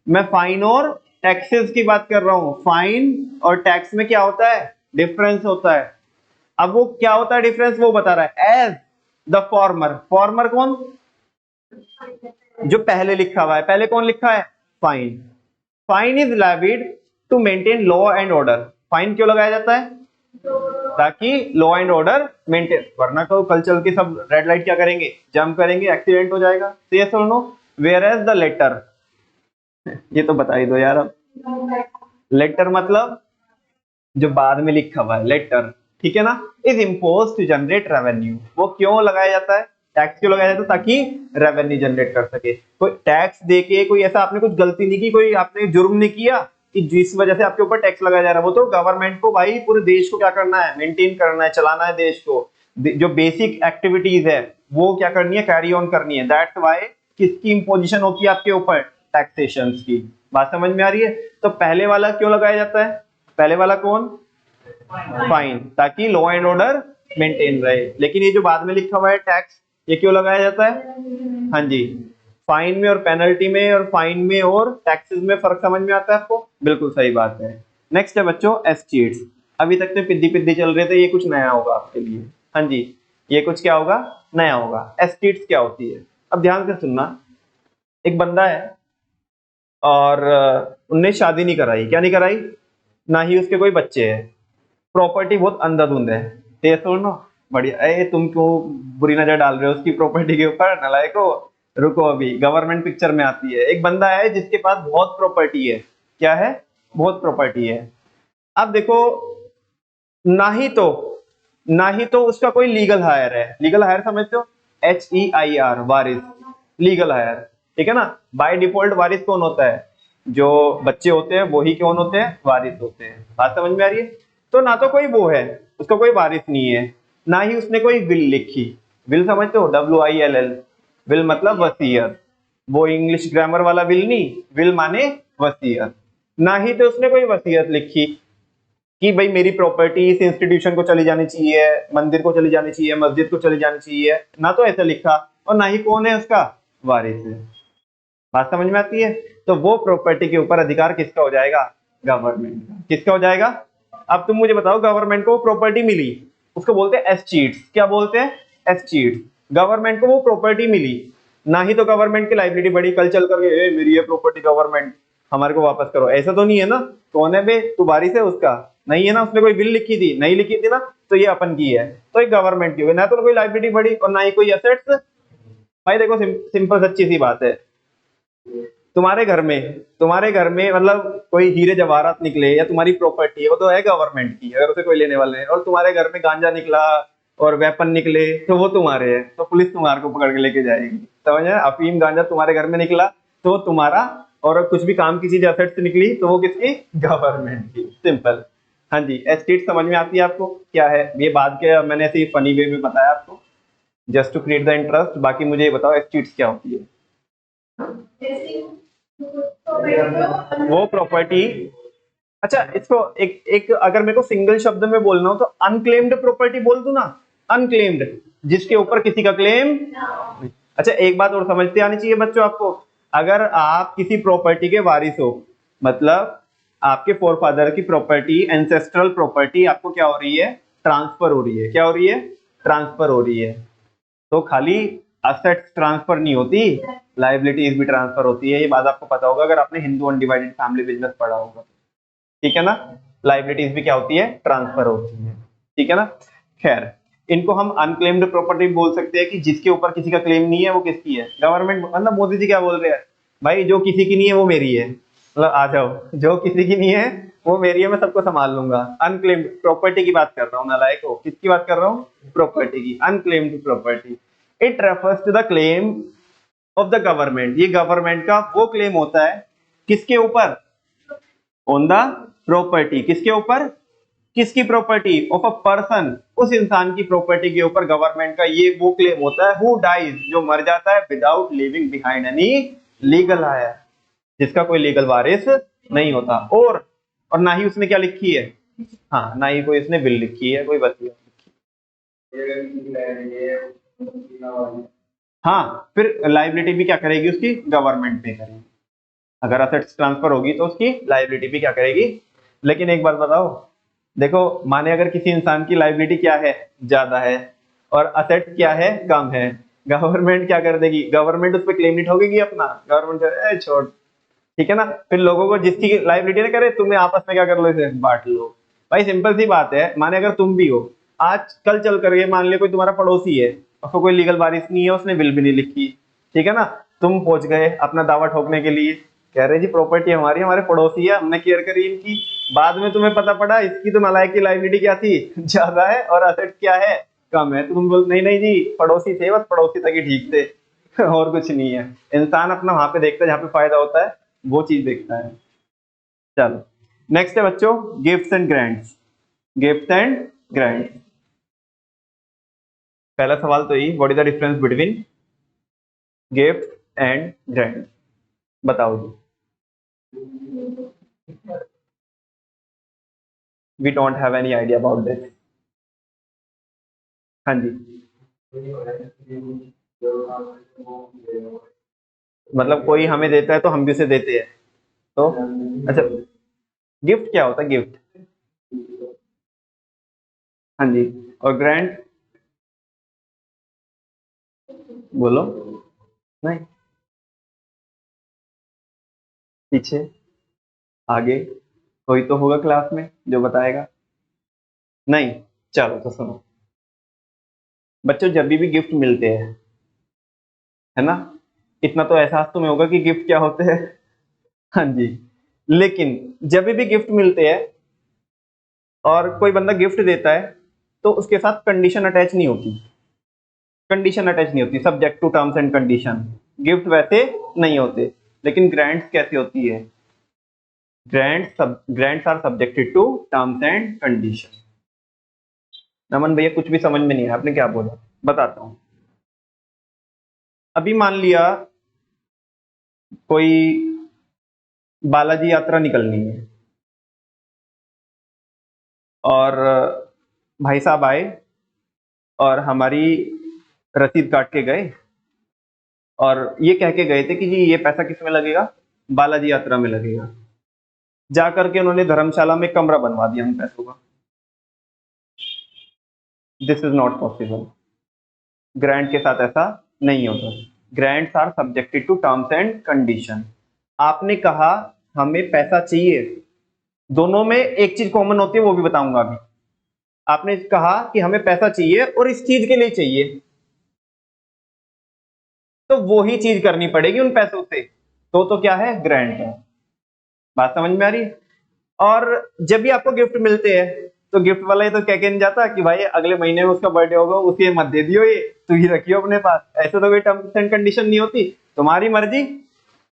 मैं फाइन और टैक्सेस की बात कर रहा हूं। फाइन और टैक्स में क्या होता है, डिफरेंस होता है। अब वो क्या होता है डिफरेंस, वो बता रहा है। एज द फॉर्मर, फॉर्मर कौन, जो पहले लिखा हुआ है, पहले कौन लिखा है, fine. Fine is levied to maintain law and order. फाइन क्यों लगाया जाता है, ताकि लॉ एंड ऑर्डर मेंटेन, वरना तो कल चल के सब रेड लाइट क्या करेंगे, जंप करेंगे, एक्सीडेंट हो जाएगा। यस और no. Whereas the latter, ये तो बता ही दो यार अब। लेटर मतलब जो बाद में लिखा हुआ है, लेटर, ठीक है ना। Is impose to generate revenue, वो क्यों लगाया जाता है, टैक्स क्यों लगाया जाता है, ताकि रेवेन्यू जनरेट कर सके। कोई टैक्स देके कोई ऐसा आपने कुछ गलती नहीं की, कोई आपने जुर्म नहीं किया कि जिस वजह से आपके ऊपर टैक्स लगाया जा रहा है, वो तो गवर्नमेंट को भाई पूरे देश को क्या करना है, मेंटेन करना है, चलाना है देश को। जो बेसिक एक्टिविटीज है वो क्या करनी है, कैरी ऑन करनी है। दैट्स व्हाई किसकी इंपोजिशन होती है आपके ऊपर, टैक्सेशन की। बात समझ में आ रही है। तो पहले वाला क्यों लगाया जाता है, पहले वाला कौन, फाइन, ताकि लॉ एंड ऑर्डर मेंटेन रहे। लेकिन ये जो बाद में लिखा हुआ है टैक्स, ये क्यों लगाया जाता है? हाँ जी, फाइन में और पेनल्टी में और फाइन में और टैक्सेस में फर्क समझ में आता है आपको? बिल्कुल सही बात है। नेक्स्ट है बच्चों एस्टीट्स। अभी तक तो पिद्दी पिद्दी चल रहे थे, ये कुछ नया होगा आपके लिए। हाँ जी, ये कुछ क्या होगा? नया होगा। एस्टीट्स क्या होती है? अब ध्यान से सुनना। एक बंदा है और उनने शादी नहीं कराई। क्या नहीं कराई? ना ही उसके कोई बच्चे हैं, प्रॉपर्टी बहुत अंधाधुंध है। तो ये सुनो, बढ़िया। ए तुम क्यों बुरी नजर डाल रहे हो उसकी प्रॉपर्टी के ऊपर, नालायको? रुको, अभी गवर्नमेंट पिक्चर में आती है। एक बंदा है जिसके पास बहुत प्रॉपर्टी है। क्या है? बहुत प्रॉपर्टी है। अब देखो, ना ही तो उसका कोई लीगल हायर है। लीगल हायर समझते हो? HEIR, वारिस, लीगल हायर। ठीक है ना? बाय डिफॉल्ट वारिस कौन होता है? जो बच्चे होते हैं वही कौन होते हैं? वारिस होते हैं। बात समझ में आ रही है? तो ना तो कोई वो है, उसका कोई वारिस नहीं है, ना ही उसने कोई विल लिखी। विल समझते हो? WILL, विल मतलब वसीयत। वो इंग्लिश ग्रामर वाला विल नहीं, विल माने वसीयत। ना ही तो उसने कोई वसीयत लिखी कि भाई मेरी प्रॉपर्टी इस इंस्टीट्यूशन को चली जानी चाहिए, मंदिर को चली जानी चाहिए, मस्जिद को चली जानी चाहिए। ना तो ऐसा लिखा, और ना ही कौन है उसका वारिस है। बात समझ में आती है? तो वो प्रॉपर्टी के ऊपर अधिकार किसका हो जाएगा? गवर्नमेंट का। किसका हो जाएगा? अब तुम मुझे बताओ, गवर्नमेंट को वो प्रॉपर्टी मिली, उसको बोलते हैं एस्टीट्स। क्या बोलते हैं? एस्टीट्स। गवर्नमेंट को वो प्रॉपर्टी मिली, ना ही तो गवर्नमेंट की लाइबिलिटी बढ़ी कल चल करके, ए मेरी ये प्रॉपर्टी गवर्नमेंट, हमारे को वापस करो। ऐसा तो नहीं है ना। कौन है बे? तू वारिस है उसका? नहीं है ना। उसने कोई बिल लिखी थी? नहीं लिखी थी ना। तो ये अपन की है, तो एक गवर्नमेंट की हो गई। ना तो कोई लाइबिलिटी बढ़ी और ना ही कोई एसेट्स। भाई देखो, सिंपल सच्ची सी बात है। तुम्हारे घर में मतलब कोई हीरे जवाहरात निकले या तुम्हारी प्रॉपर्टी है, वो तो है गवर्नमेंट की, अगर उसे कोई लेने वाले है। और तुम्हारे घर में गांजा निकला और वेपन निकले तो वो तुम्हारे हैं, तो पुलिस तुम्हारे को पकड़ के लेके जाएगी। समझ में? अफीम गांजा तुम्हारे घर में निकला तो तुम्हारा, और कुछ भी काम की चीज एसेट से निकली तो वो किसकी? गवर्नमेंट की। सिंपल। हाँ जी, एस्टेट समझ में आती है आपको क्या है? ये बात के मैंने ऐसे फनी वे में बताया आपको, just to create the interest. बाकी मुझे ये बताओ एस्टेट्स क्या होती है? वो प्रॉपर्टी। अच्छा, इसको एक एक अगर मेरे को सिंगल शब्द में बोलना हो तो अनक्लेम्ड प्रॉपर्टी बोल दूं ना? अनक्लेम्ड, जिसके ऊपर किसी का क्लेम। अच्छा, एक बात और समझते आनी चाहिए बच्चों आपको। अगर आप किसी प्रॉपर्टी के वारिस हो, मतलब आपके फोरफादर की प्रॉपर्टी, एंसेस्ट्रल प्रॉपर्टी आपको क्या हो रही है? ट्रांसफर हो रही है। क्या हो रही है? ट्रांसफर हो रही है। तो खाली असेट्स ट्रांसफर नहीं होती, लाइबिलिटीज भी ट्रांसफर होती है। ये बात आपको पता होगा अगर आपने हिंदू अनडिवाइडेड फैमिली बिजनेस पढ़ा होगा। ठीक है ना? लाइबिलिटीज भी क्या होती है? ट्रांसफर होती है। ठीक है ना? खैर, इनको हम अनक्लेम्ड प्रॉपर्टी बोल सकते हैं कि जिसके ऊपर किसी का क्लेम नहीं है, वो किसकी है? गवर्नमेंट। मतलब मोदी जी क्या बोल रहे हैं? भाई जो किसी की नहीं है वो मेरी है, मतलब आ जाओ, जो किसी की नहीं है वो मेरी है, मैं सबको संभाल लूंगा। अनक्लेम्ड प्रॉपर्टी की बात कर रहा हूँ नालायक हो। किसकी बात कर रहा हूँ? प्रॉपर्टी की। Unclaimed property, it refers to the claim of the government. ये गवर्नमेंट का वो क्लेम होता है किसके ऊपर? On the property. किसके ऊपर? किसकी प्रॉपर्टी? ऑफ अ पर्सन, उस इंसान की प्रॉपर्टी के ऊपर गवर्नमेंट का ये वो क्लेम होता है। हु डाइज, जो मर जाता है, without leaving behind any legal higher, जिसका कोई लीगल वारिस नहीं होता। और ना ही उसने क्या लिखी है? हाँ, ना ही कोई उसने विल लिखी है, कोई वसीयत लिखी है। हाँ, फिर लाइबिलिटी भी क्या करेगी उसकी? गवर्नमेंट पे करेगी। अगर असेट्स ट्रांसफर होगी तो उसकी लाइबिलिटी भी क्या करेगी? लेकिन एक बात बताओ, देखो, माने अगर किसी इंसान की लाइबिलिटी क्या है? ज्यादा है, और असेट्स क्या है? कम है। गवर्नमेंट क्या कर देगी? गवर्नमेंट उस पर क्लेम नहीं ठोकेगी अपना। गवर्नमेंट छोड़। ठीक है ना? फिर लोगों को जिसकी लाइबिलिटी ना करे, तुम्हें आपस में क्या कर लो? इसे बांट लो। भाई सिंपल सी बात है। माने अगर तुम भी हो, आज कल चल करके मान लिया कोई तुम्हारा पड़ोसी है, उसको कोई लीगल वारिस नहीं है, उसने विल भी नहीं लिखी। ठीक है ना? तुम पहुंच गए अपना दावा ठोकने के लिए, कह रहे जी प्रॉपर्टी हमारी, हमारे पड़ोसी है, हमने केयर करी इनकी। बाद में तुम्हें पता पड़ा इसकी तो नालायक की लाइबिलिटी क्या थी? ज्यादा है, और असेट क्या है? कम है। तो तुम बोल नहीं नहीं जी, पड़ोसी थे, बस पड़ोसी तक ही ठीक थे। और कुछ नहीं है। इंसान अपना वहां पे देखता है जहाँ पे फायदा होता है, वो चीज देखता है। चलो, नेक्स्ट है बच्चों gifts and grants. Gifts and grants. पहला सवाल तो यही, what is the difference between gift and grant? बताओ जी। We don't have any idea about this. हाँ जी। मतलब कोई हमें देता है तो हम भी उसे देते हैं, तो अच्छा, गिफ्ट क्या होता है गिफ्ट? हाँ जी। और ग्रांट? बोलो। नहीं, पीछे, आगे, कोई तो होगा क्लास में जो बताएगा। नहीं, चलो तो सुनो। बच्चों जब भी गिफ्ट मिलते हैं, है ना, इतना तो एहसास तुम्हें होगा कि गिफ्ट क्या होते हैं। हाँ जी। लेकिन जब भी गिफ्ट मिलते हैं और कोई बंदा गिफ्ट देता है, तो उसके साथ कंडीशन अटैच नहीं होती। कंडीशन अटैच नहीं होती, subject to terms and condition. Gift वैसे नहीं होते, लेकिन ग्रांट्स कैसे होती है? Grants are subjected to terms and condition. Naman भैया कुछ भी समझ में नहीं है, आपने क्या बोला, बताता हूं। अभी मान लिया कोई बालाजी यात्रा निकलनी है, और भाई साहब आए और हमारी रसीद काट के गए, और ये कह के गए थे कि जी ये पैसा किस में लगेगा, बालाजी यात्रा में लगेगा। जा करके उन्होंने धर्मशाला में कमरा बनवा दिया उन पैसों का। This is not possible. Grant के साथ ऐसा नहीं होता। Grants are subjected to terms and condition. आपने कहा हमें पैसा चाहिए, दोनों में एक चीज कॉमन होती है, वो भी बताऊंगा अभी। आपने कहा कि हमें पैसा चाहिए और इस चीज के लिए चाहिए, तो वो ही चीज करनी पड़ेगी उन पैसों से, तो क्या है, ग्रांट है। बात समझ में आ रही है? और जब भी आपको गिफ्ट मिलते हैं, तो गिफ्ट वाला ये तो कह के नहीं जाता कि भाई अगले महीने में उसका बर्थडे होगा, उसे मत दे दियो, ये तू ही रखियो अपने पास। ऐसे तो कोई टर्म्स एंड कंडीशन नहीं होती, तुम्हारी मर्जी।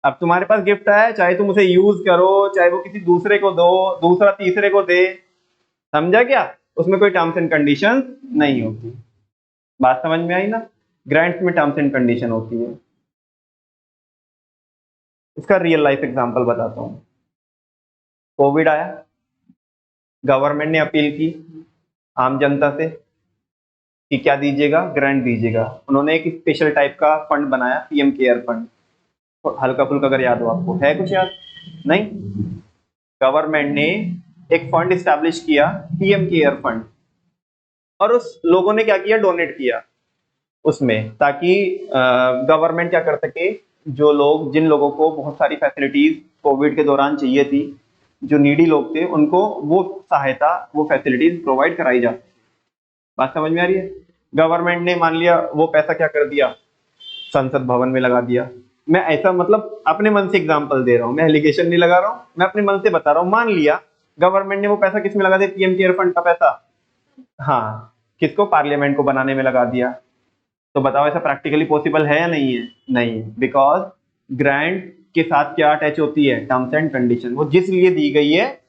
अब तुम्हारे पास गिफ्ट आया, चाहे तुम उसे यूज करो, चाहे वो किसी दूसरे को दो, दूसरा तीसरे को दे, समझा क्या? उसमें कोई टर्म्स एंड कंडीशन नहीं होती। बात समझ में आई ना? ग्रांट्स में टर्म्स एंड कंडीशन होती है। इसका रियल लाइफ एग्जांपल बताता हूँ। कोविड आया, गवर्नमेंट ने अपील की आम जनता से कि क्या दीजिएगा, ग्रांट दीजिएगा। उन्होंने एक स्पेशल टाइप का फंड बनाया, पीएम केयर फंड। हल्का फुल्का अगर याद हो आपको, है कुछ याद? नहीं। गवर्नमेंट ने एक फंड स्टैब्लिश किया, पीएम केयर फंड, और उस लोगों ने क्या किया, डोनेट किया उसमें, ताकि गवर्नमेंट क्या कर सके, जो लोग, जिन लोगों को बहुत सारी फैसिलिटीज कोविड के दौरान चाहिए थी, जो नीडी लोग थे, उनको वो सहायता, वो फैसिलिटीज प्रोवाइड कराई जा। बात समझ में आ रही है? गवर्नमेंट ने मान लिया वो पैसा क्या कर दिया, संसद भवन में लगा दिया। मैं ऐसा मतलब अपने मन से एग्जांपल दे रहा हूँ, मैं एलिगेशन नहीं लगा रहा हूँ, मैं अपने मन से बता रहा हूँ। मान लिया गवर्नमेंट ने वो पैसा किस में लगा दिया, पीएम केयर फंड का पैसा, हाँ, किसको, पार्लियामेंट को बनाने में लगा दिया। तो बताओ ऐसा प्रैक्टिकली पॉसिबल है या नहीं है? नहीं, बिकॉज ग्रांट के साथ क्या अटैच होती है, टर्म्स एंड कंडीशन। वो जिस लिए दी गई है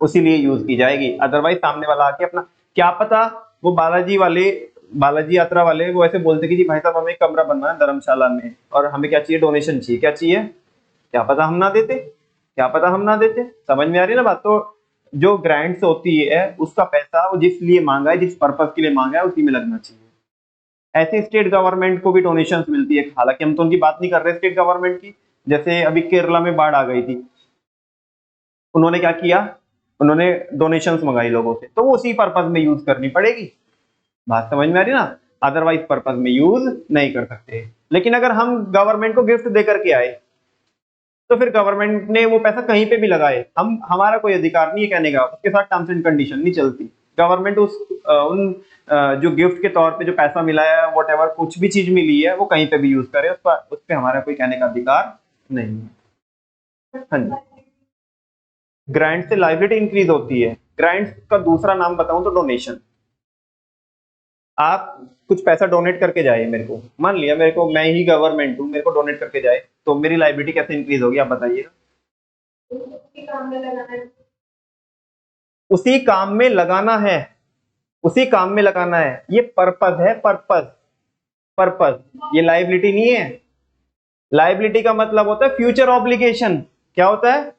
उसी लिए यूज की जाएगी। अदरवाइज सामने वाला आके अपना, क्या पता वो बालाजी वाले, बालाजी यात्रा वाले वो ऐसे बोलते कि जी भाई साहब हमें कमरा बनना है धर्मशाला में, और हमें क्या चाहिए, डोनेशन चाहिए, क्या चाहिए, क्या पता हम ना देते, क्या पता हम ना देते। समझ में आ रही है ना बात? तो जो ग्रांट्स होती है उसका पैसा वो जिस लिए मांगा है, जिस पर्पज के लिए मांगा है, उसी में लगना चाहिए। ऐसे स्टेट गवर्नमेंट को भी डोनेशंस मिलती है, हालांकि हम तो उनकी बात नहीं कर रहे स्टेट गवर्नमेंट की। जैसे अभी केरला में बाढ़ आ गई थी, उन्होंने क्या किया, उन्होंने डोनेशंस मंगाई लोगों से, तो वो उसी पर्पज में यूज करनी पड़ेगी। बात समझ में आ रही ना? अदरवाइज पर्पज में यूज नहीं कर सकते। लेकिन अगर हम गवर्नमेंट को गिफ्ट देकर के आए, तो फिर गवर्नमेंट ने वो पैसा कहीं पे भी लगाए, हम, हमारा कोई अधिकार नहीं है कहने का, उसके साथ टर्म्स एंड कंडीशन नहीं चलती। गवर्नमेंट जो गिफ्ट के तौर पे जो पैसा मिला है, वट एवर कुछ भी चीज मिली है, वो कहीं पे भी यूज करे, उस पर हमारा कोई कहने का अधिकार नहीं है। हाँ जी। ग्रांट से लाइबिलिटी इंक्रीज होती है। ग्रांट का दूसरा नाम बताऊं तो डोनेशन। आप कुछ पैसा डोनेट करके जाए मेरे को, मान लिया मेरे को, मैं ही गवर्नमेंट हूं, मेरे को डोनेट करके जाए, तो मेरी लाइबिलिटी कैसे इंक्रीज होगी, आप बताइए। उसी काम में लगाना है, उसी काम में लगाना है, ये पर्पस है, पर्पस, पर्पस, ये लाइबिलिटी नहीं है। लाइबिलिटी का मतलब होता है फ्यूचर ऑब्लिगेशन। क्या होता है?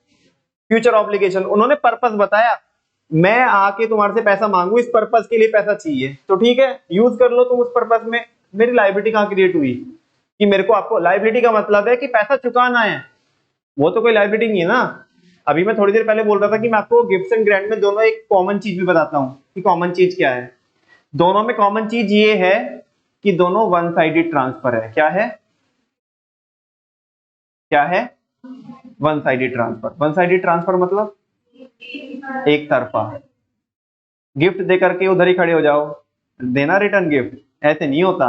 Future obligation. उन्होंने पर्पस बताया मैं आके तुम्हारे से पैसा मांगू, इस पर्पस के लिए पैसा चाहिए, तो ठीक है यूज कर लो तुम उस पर्पस में। मेरी लायबिलिटी कहाँ क्रिएट हुई कि मेरे को आपको, लायबिलिटी का मतलब है कि पैसा चुकाना है, वो तो कोई लायबिलिटी नहीं है ना। अभी मैं थोड़ी देर पहले बोल रहा था कि मैं आपको गिफ्ट्स एंड ग्रांट में दोनों एक कॉमन चीज भी बताता हूँ कि कॉमन चीज क्या है। दोनों में कॉमन चीज ये है कि दोनों वन साइडेड ट्रांसफर है। क्या है, क्या है? One sided transfer. One sided transfer मतलब एक तरफा। गिफ्ट दे करके उधर ही खड़े हो जाओ, देना रिटर्न गिफ्ट, ऐसे नहीं होता।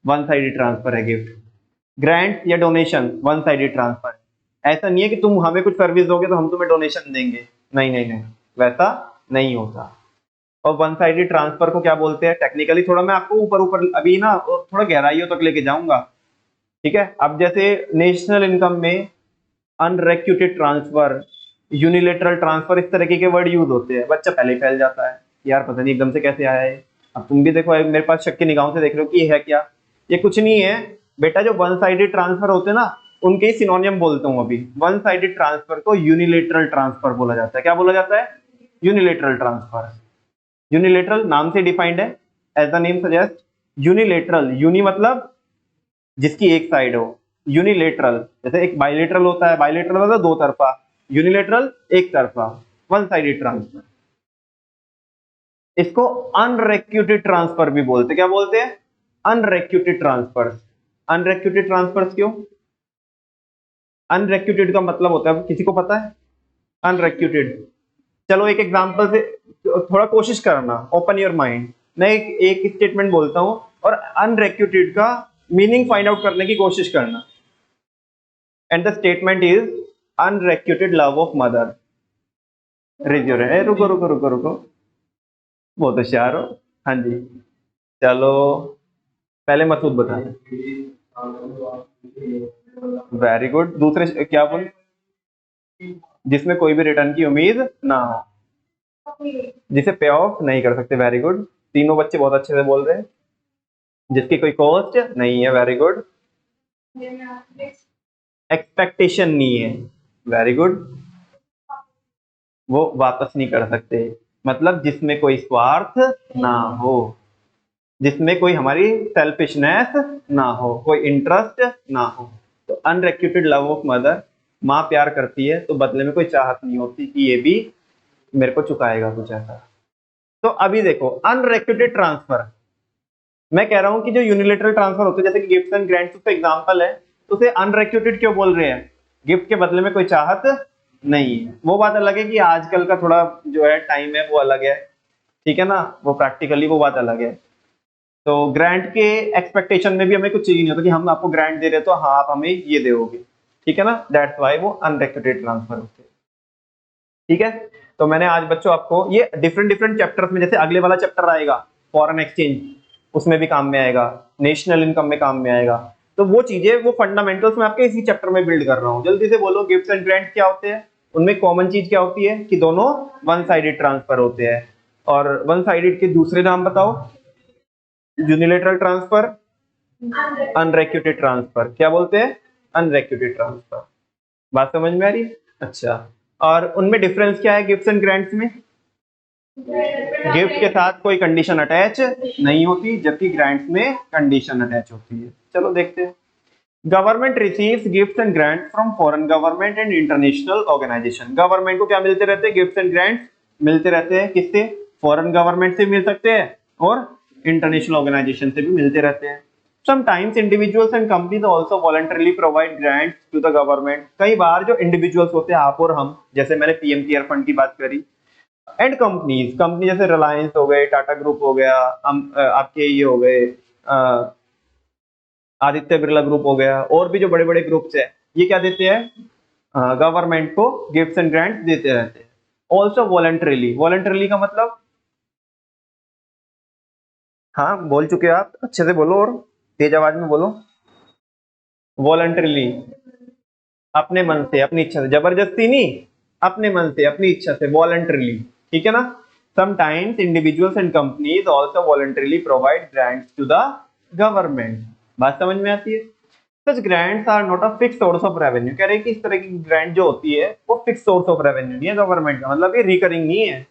वन साइडेड ट्रांसफर है गिफ्ट। ग्रांट या डोनेशन वन साइडेड ट्रांसफर है। ऐसा नहीं है कि तुम हमें कुछ सर्विस दोगे तो हम तुम्हें डोनेशन देंगे, नहीं नहीं नहीं, वैसा नहीं होता। और वन साइडेड ट्रांसफर को क्या बोलते हैं टेक्निकली, थोड़ा मैं आपको ऊपर ऊपर अभी ना थोड़ा गहराइयों तक लेके जाऊंगा, ठीक है। अब जैसे नेशनल इनकम में अनरेक्यूटेड ट्रांसफर, यूनिलेटरल ट्रांसफर, इस तरीके के वर्ड यूज होते हैं, बच्चा पहले ही फैल जाता है यार पता नहीं एकदम से कैसे आया है। अब तुम भी देखो, मेरे पास शक की निगाहों से देख रहे हो कि ये है क्या। ये कुछ नहीं है बेटा, जो वन साइडेड ट्रांसफर होते हैं ना उनके ही सिनोनियम बोलता हूं अभी। वन साइडेड ट्रांसफर को यूनिलेटरल ट्रांसफर बोला जाता है। क्या बोला जाता है? Unilateral transfer. यूनिलेटरल नाम से डिफाइंड है, as the name suggest, unilateral, uni मतलब जिसकी एक साइड हो, यूनिलेटरल जैसे एक बाइलेटरल होता है, बाइलेटरल मतलब दो तरफा, यूनिलेटरल एक तरफा, वन साइडेड ट्रांसफर। इसको अनरेक्यूटेड ट्रांसफर भी बोलते हैं। क्या बोलते हैं? Unrequited transfer. अनरेक्यूटेड ट्रांसफर क्यों? अनरेक्यूटेड का मतलब होता है, किसी को पता है अनरेक्यूटेड? चलो एक एग्जांपल से थोड़ा कोशिश करना, ओपन योर माइंड। मैं एक स्टेटमेंट बोलता हूं और अनरेक्यूटेड का मीनिंग फाइंड आउट करने की कोशिश करना। And the statement is unrequited love of mother. रुको रुको रुको रुको, वो तो होशियार हो। हाँ जी, चलो पहले मसूद बता। Very good. दूसरे क्या बोल? जिसमें कोई भी रिटर्न की उम्मीद ना हो, जिसे पे ऑफ नहीं कर सकते। वेरी गुड, तीनों बच्चे बहुत अच्छे से बोल रहे हैं। जिसकी कोई कॉस्ट नहीं है। Very good. एक्सपेक्टेशन नहीं है। Very good. वो वापस नहीं कर सकते, मतलब जिसमें कोई स्वार्थ ना हो, जिसमें कोई हमारी सेल्फिशनेस ना हो, कोई इंटरेस्ट ना हो। तो अनरेक्यूटेड लव ऑफ मदर, माँ प्यार करती है तो बदले में कोई चाहत नहीं होती कि ये भी मेरे को चुकाएगा कुछ ऐसा। तो अभी देखो अनरेक्यूटेड ट्रांसफर, मैं कह रहा हूं कि जो यूनिलेटरल ट्रांसफर होते हैं जैसे कि गिफ्ट्स एंड ग्रांट्स उसका एग्जांपल है, तो उसे अनरेक्यूटेड क्यों बोल रहे हैं? गिफ्ट के बदले में कोई चाहत नहीं है। वो बात अलग है कि आजकल का थोड़ा जो है टाइम है वो अलग है, ठीक है ना, वो प्रैक्टिकली वो बात अलग है। तो ग्रांट के एक्सपेक्टेशन में भी हमें कुछ चाहिए नहीं होता कि हम आपको ग्रांट दे रहे तो हाँ आप हमें ये दोगे, ठीक है ना, दैट्स वाई वो अनरेक्यूटेड ट्रांसफर होते हैं, ठीक है। तो मैंने आज बच्चों आपको ये डिफरेंट डिफरेंट चैप्टर्स में, जैसे अगले वाला चैप्टर आएगा फॉरेन एक्सचेंज, उसमें भी काम में आएगा, नेशनल इनकम में काम में आएगा। तो वो चीजें, वो फंडामेंटल्स मैं आपके इसी चैप्टर में बिल्ड कर रहा हूँ। जल्दी से बोलो गिफ्ट्स एंड ग्रांट्स क्या होते हैं, उनमें कॉमन चीज क्या होती है कि दोनों वन साइडेड ट्रांसफर होते हैं। और वन साइडेड के दूसरे नाम बताओ? Unilateral transfer, unrequited transfer. क्या बोलते हैं? Unrequited transfer. बात समझ में आ रही है? अच्छा, और उनमें डिफरेंस क्या है गिफ्ट्स एंड ग्रांट्स में? गिफ्ट के साथ कोई कंडीशन अटैच नहीं होती, जबकि ग्रांट्स में कंडीशन अटैच होती है। चलो देखते हैं। Government receives gifts and grants from foreign government and international organisation. Government को क्या मिलते रहते हैं? गिफ्ट्स एंड ग्रांट्स मिलते रहते हैं। किससे? फॉरेन गवर्नमेंट से मिल सकते हैं और इंटरनेशनल ऑर्गेनाइजेशन से भी मिलते रहते हैं। Sometimes individuals and companies also voluntarily provide grants to the government। कई बार जो इंडिविजुअल्स होते हैं, आप और हम, जैसे मैंने पीएम केयर फंड की बात करी, एंड कंपनीज, कंपनी जैसे रिलायंस हो गए, टाटा ग्रुप हो गया, आपके ये हो गए आदित्य बिरला ग्रुप हो गया, और भी जो बड़े बड़े ग्रुप्स है, ये क्या देते हैं गवर्नमेंट को गिफ्ट्स एंड ग्रांट्स देते रहते हैं। ऑल्सो वॉलंटरीली, वॉलंटरीली का मतलब, हाँ बोल चुके हो आप, अच्छे से बोलो और तेज आवाज में बोलो। वॉलंटरीली, अपने मन से, अपनी इच्छा से, जबरदस्ती नहीं, अपने मन से, अपनी इच्छा से, वॉलंटरीली, ठीक है ना। Sometimes individuals and companies also voluntarily provide grants to the government. बात समझ में आती है? Such grants are not a fix source of revenue. कह रहे हैं कि इस तरह की ग्रांट जो होती है वो फिक्स सोर्स ऑफ रेवेन्यू नहीं है गवर्नमेंट का, मतलब ये रिकरिंग नहीं है।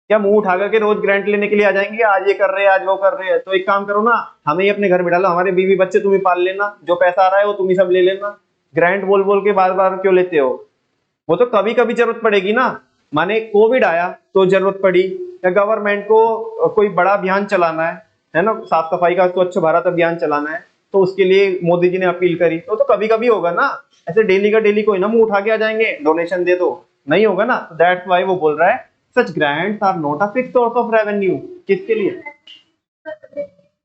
क्या मुंह उठा करके रोज ग्रांट लेने के लिए आ जाएंगे, आज ये कर रहे हैं आज वो कर रहे हैं? तो एक काम करो ना, हमें ही अपने घर में डालो, हमारे बीवी बच्चे तुम ही पाल लेना, जो पैसा आ रहा है वो तुम ही सब ले लेना। ग्रांट बोल बोल के बार बार क्यों लेते हो? वो तो कभी कभी जरूरत पड़ेगी ना। माने कोविड आया तो जरूरत पड़ी, या गवर्नमेंट को कोई बड़ा अभियान चलाना है ना, साफ सफाई का स्वच्छ भारत अभियान चलाना है, तो उसके लिए मोदी जी ने अपील करी, तो कभी कभी होगा ना। ऐसे डेली का डेली कोई ना मुंह उठा के आ जाएंगे डोनेशन दे दो, नहीं होगा ना। दैट्स व्हाई वो बोल रहा है such grants are not a fixed source of revenue. किसके लिए?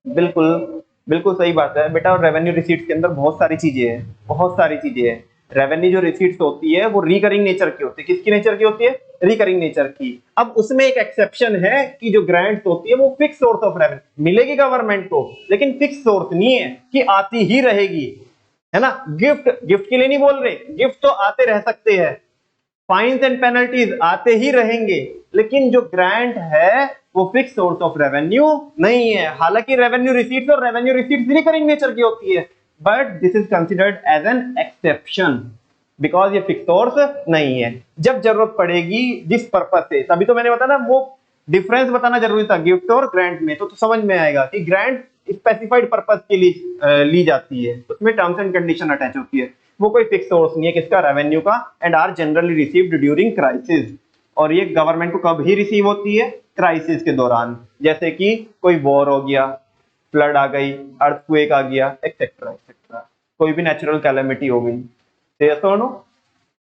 बिल्कुल, बिल्कुल सही बात है बेटा। और रेवेन्यू रिसीट्स के अंदर बहुत सारी चीजें हैं, बहुत सारी चीजें हैं। रेवेन्यू जो रिसीट्स होती है वो रिकरिंग नेचर की होती है। किसकी नेचर की होती है? रिकरिंग नेचर की। अब उसमें एक एक्सेप्शन है कि जो ग्रांट्स होती है वो फिक्स सोर्स ऑफ रेवेन्यू मिलेगी गवर्नमेंट को, लेकिन फिक्स सोर्स नहीं है कि आती ही रहेगी, है ना। गिफ्ट, गिफ्ट के लिए नहीं बोल रहे, गिफ्ट तो आते रह सकते हैं, फाइन्स एंड पेनल्टीज आते ही रहेंगे, लेकिन जो ग्रांट है वो फिक्स सोर्स ऑफ रेवेन्यू नहीं है। हालांकि रेवेन्यू रिसीट्स और रेवेन्यू रिसीट्स रिकरिंग नेचर की होती है, but this is considered as an exception because ये फिक्स सोर्स नहीं है। जब जरूरत पड़ेगी जिस पर्पस से, तभी तो मैंने बताया ना, वो डिफरेंस बताना जरूरी था गिफ्ट और ग्रांट में, तो समझ में आएगा कि ग्रांट स्पेसिफाइड पर्पस के लिए ली जाती है, उसमें टर्म्स एंड कंडीशन अटैच होती है, वो कोई फिक्स सोर्स नहीं है किसका? रेवेन्यू का। And are generally received during crisis. और ये गवर्नमेंट को कब ही रिसीव होती है? क्राइसिस के दौरान, जैसे कि कोई वॉर हो गया, फ्लड आ गई, अर्थक्वेक आ गया, एक्सेट्रा एक्सेट्रा, कोई भी नेचुरल कैलेमिटी हो गई। यस और no?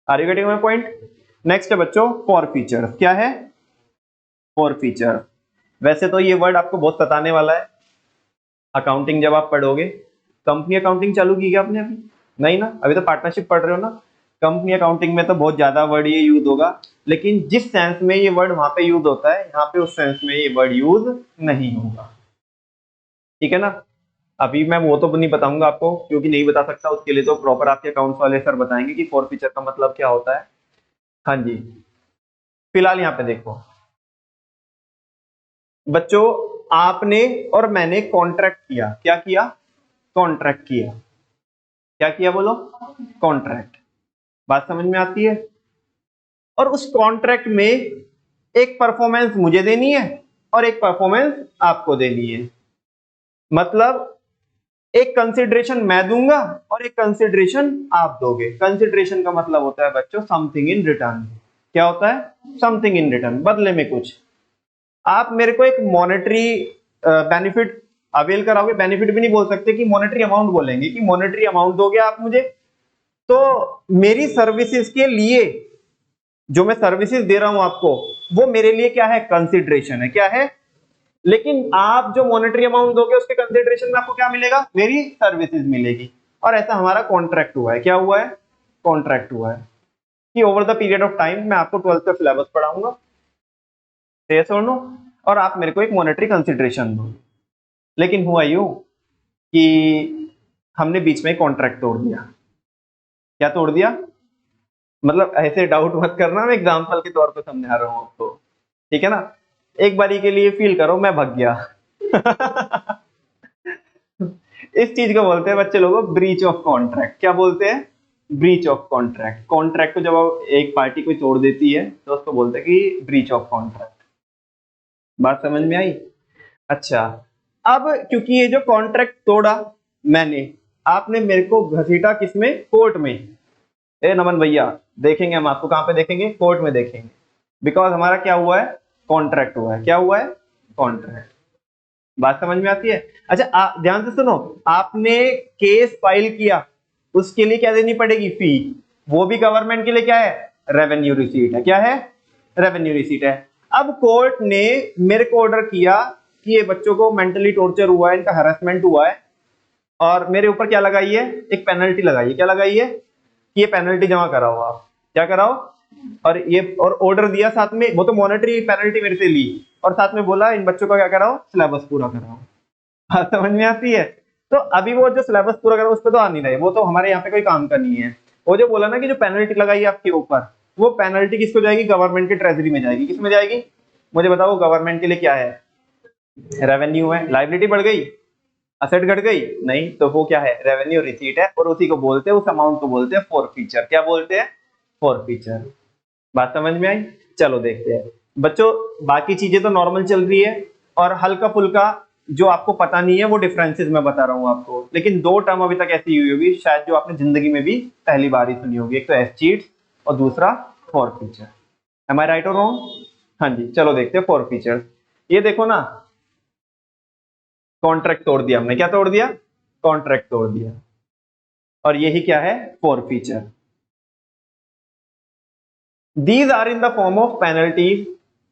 Are you getting my point? Next है बच्चों फॉर फीचर। क्या है? Forfeiture. वैसे तो ये वर्ड आपको बहुत सताने वाला है अकाउंटिंग जब आप पढ़ोगे। कंपनी अकाउंटिंग चालू की क्या आपने अभी? नहीं ना, अभी तो पार्टनरशिप पढ़ रहे हो ना। कंपनी अकाउंटिंग में तो बहुत ज्यादा वर्ड ये यूज होगा, लेकिन जिस सेंस में ये वर्ड वहां पे यूज होता है, यहाँ पे उस सेंस में ये वर्ड यूज नहीं होगा, ठीक है ना। अभी मैं वो तो नहीं बताऊंगा आपको, क्योंकि नहीं बता सकता, उसके लिए तो प्रॉपर आपके अकाउंट्स वाले सर बताएंगे कि फॉर फीचर का मतलब क्या होता है। हाँ जी, फिलहाल यहाँ पे देखो बच्चों, आपने और मैंने कॉन्ट्रैक्ट किया। क्या किया? कॉन्ट्रैक्ट किया। क्या किया बोलो? कॉन्ट्रैक्ट। बात समझ में आती है? और उस कॉन्ट्रैक्ट में एक परफॉर्मेंस मुझे देनी है और एक परफॉर्मेंस आपको देनी है। मतलब एक कंसिडरेशन मैं दूंगा और एक कंसिडरेशन आप दोगे। कंसिडरेशन का मतलब होता है बच्चों समथिंग इन रिटर्न। क्या होता है? समथिंग इन रिटर्न, बदले में कुछ। आप मेरे को एक मॉनेटरी बेनिफिट अवेल कराओगे, बेनिफिट भी नहीं बोल सकते कि मॉनेटरी अमाउंट बोलेंगे, कि मॉनेटरी अमाउंट दोगे आप मुझे, तो मेरी सर्विसेज के लिए जो मैं सर्विसेज दे रहा हूं आपको, वो मेरे लिए क्या है? कंसिडरेशन है। क्या है? लेकिन आप जो मॉनेटरी अमाउंट दोगे उसके कंसिडरेशन में आपको क्या मिलेगा? मेरी सर्विसेज मिलेगी। और ऐसा हमारा कॉन्ट्रैक्ट हुआ है। क्या हुआ है? कॉन्ट्रैक्ट हुआ है कि over the period of time मैं आपको 12th का सिलेबस पढ़ाऊंगा, यस और नो, और आप मेरे को एक मॉनेटरी कंसिडरेशन दो। लेकिन हुआ यूं कि हमने बीच में कॉन्ट्रैक्ट तोड़ दिया। क्या तोड़ दिया? मतलब ऐसे डाउट मत करना, मैं एग्जांपल के तौर पे समझा रहा हूं आपको, ठीक है ना। एक बारी के लिए फील करो मैं भग गया। इस चीज को बोलते हैं बच्चे लोगों ब्रीच ऑफ कॉन्ट्रैक्ट। क्या बोलते हैं? Breach of contract. कॉन्ट्रैक्ट को जब एक पार्टी कोई तोड़ देती है तो उसको बोलते हैं कि ब्रीच ऑफ कॉन्ट्रैक्ट। बात समझ में आई? अच्छा, अब क्योंकि ये जो कॉन्ट्रैक्ट तोड़ा मैंने, आपने मेरे को घसीटा किसमें? कोर्ट में। ए नमन भैया, देखेंगे हम आपको कहां पे देखेंगे? कोर्ट में देखेंगे। बिकॉज हमारा क्या हुआ है? कॉन्ट्रैक्ट हुआ है। क्या हुआ है? कॉन्ट्रैक्ट। बात समझ में आती है? अच्छा, ध्यान से सुनो, आपने केस फाइल किया, उसके लिए क्या देनी पड़ेगी? फी। वो भी गवर्नमेंट के लिए क्या है? रेवेन्यू रिसीट है। क्या है? रेवेन्यू रिसीट है। अब कोर्ट ने मेरे को ऑर्डर किया कि ये बच्चों को मेंटली टॉर्चर हुआ है, इनका हरासमेंट हुआ है, और मेरे ऊपर क्या लगाई है? एक पेनल्टी लगाई है। क्या लगाई है? कि ये पेनल्टी जमा कराओ। आप क्या कराओ? और ये और ऑर्डर दिया साथ में, वो तो मॉनेटरी पेनल्टी मेरे से ली, और साथ में बोला इन बच्चों का क्या कराओ? सिलेबस पूरा कराओ। बात समझ में आती है? तो अभी वो जो सिलेबस पूरा करो उस पर तो आ नहीं रहे, वो तो हमारे यहाँ पे कोई काम का नहीं है। वो जो बोला ना कि जो पेनल्टी लगाई है आपके ऊपर, वो पेनल्टी किसको जाएगी? गवर्नमेंट के ट्रेजरी में जाएगी। किस में जाएगी? मुझे बताओ, गवर्नमेंट के लिए क्या है? रेवेन्यू है। लाइबिलिटी बढ़ गई, असेट घट गई? नहीं, तो वो क्या है? रेवेन्यू रिसीट है, और उसी को बोलते हैं, उस अमाउंट को बोलते हैं फॉर फीचर। क्या बोलते हैं? For feature. बात समझ में आई? चलो देखते हैं। बच्चों बाकी चीजें तो नॉर्मल चल रही है, और हल्का फुल्का जो आपको पता नहीं है वो डिफरेंसेस मैं बता रहा हूँ आपको। लेकिन दो टर्म अभी तक ऐसी हुई होगी शायद जो आपने जिंदगी में भी पहली बार ही सुनी होगी, एक तो एस्चीट्स और दूसरा फॉरफीचर। एम आई राइट और रॉन्ग? हाँ जी, चलो देखते हैं फॉरफीचर। ये देखो ना, कॉन्ट्रैक्ट तोड़ दिया हमने। क्या तोड़ दिया? कॉन्ट्रैक्ट तोड़ दिया। और यही क्या है? Forfeiture. These are in the form of penalties.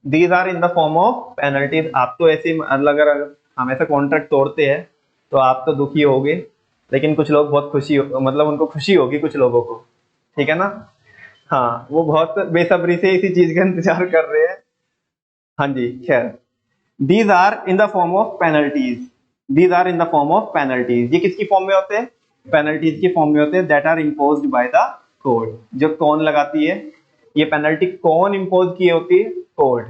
These are in the form of penalties. आप तो ऐसे अगर हम ऐसा कॉन्ट्रैक्ट तोड़ते हैं तो आप तो दुखी होगे, लेकिन कुछ लोग बहुत खुशी मतलब उनको खुशी होगी कुछ लोगों को, ठीक है ना? हाँ, वो बहुत बेसब्री से इसी चीज का इंतजार कर रहे हैं। हाँ जी, खैर, These are in the form of penalties. These are in the form of penalties. ये किसकी फॉर्म में होते हैं? पेनल्टीज की फॉर्म में होते हैं। That are imposed by the court. जो कौन लगाती है? ये पेनल्टी कौन इम्पोज की होती है? कोर्ट।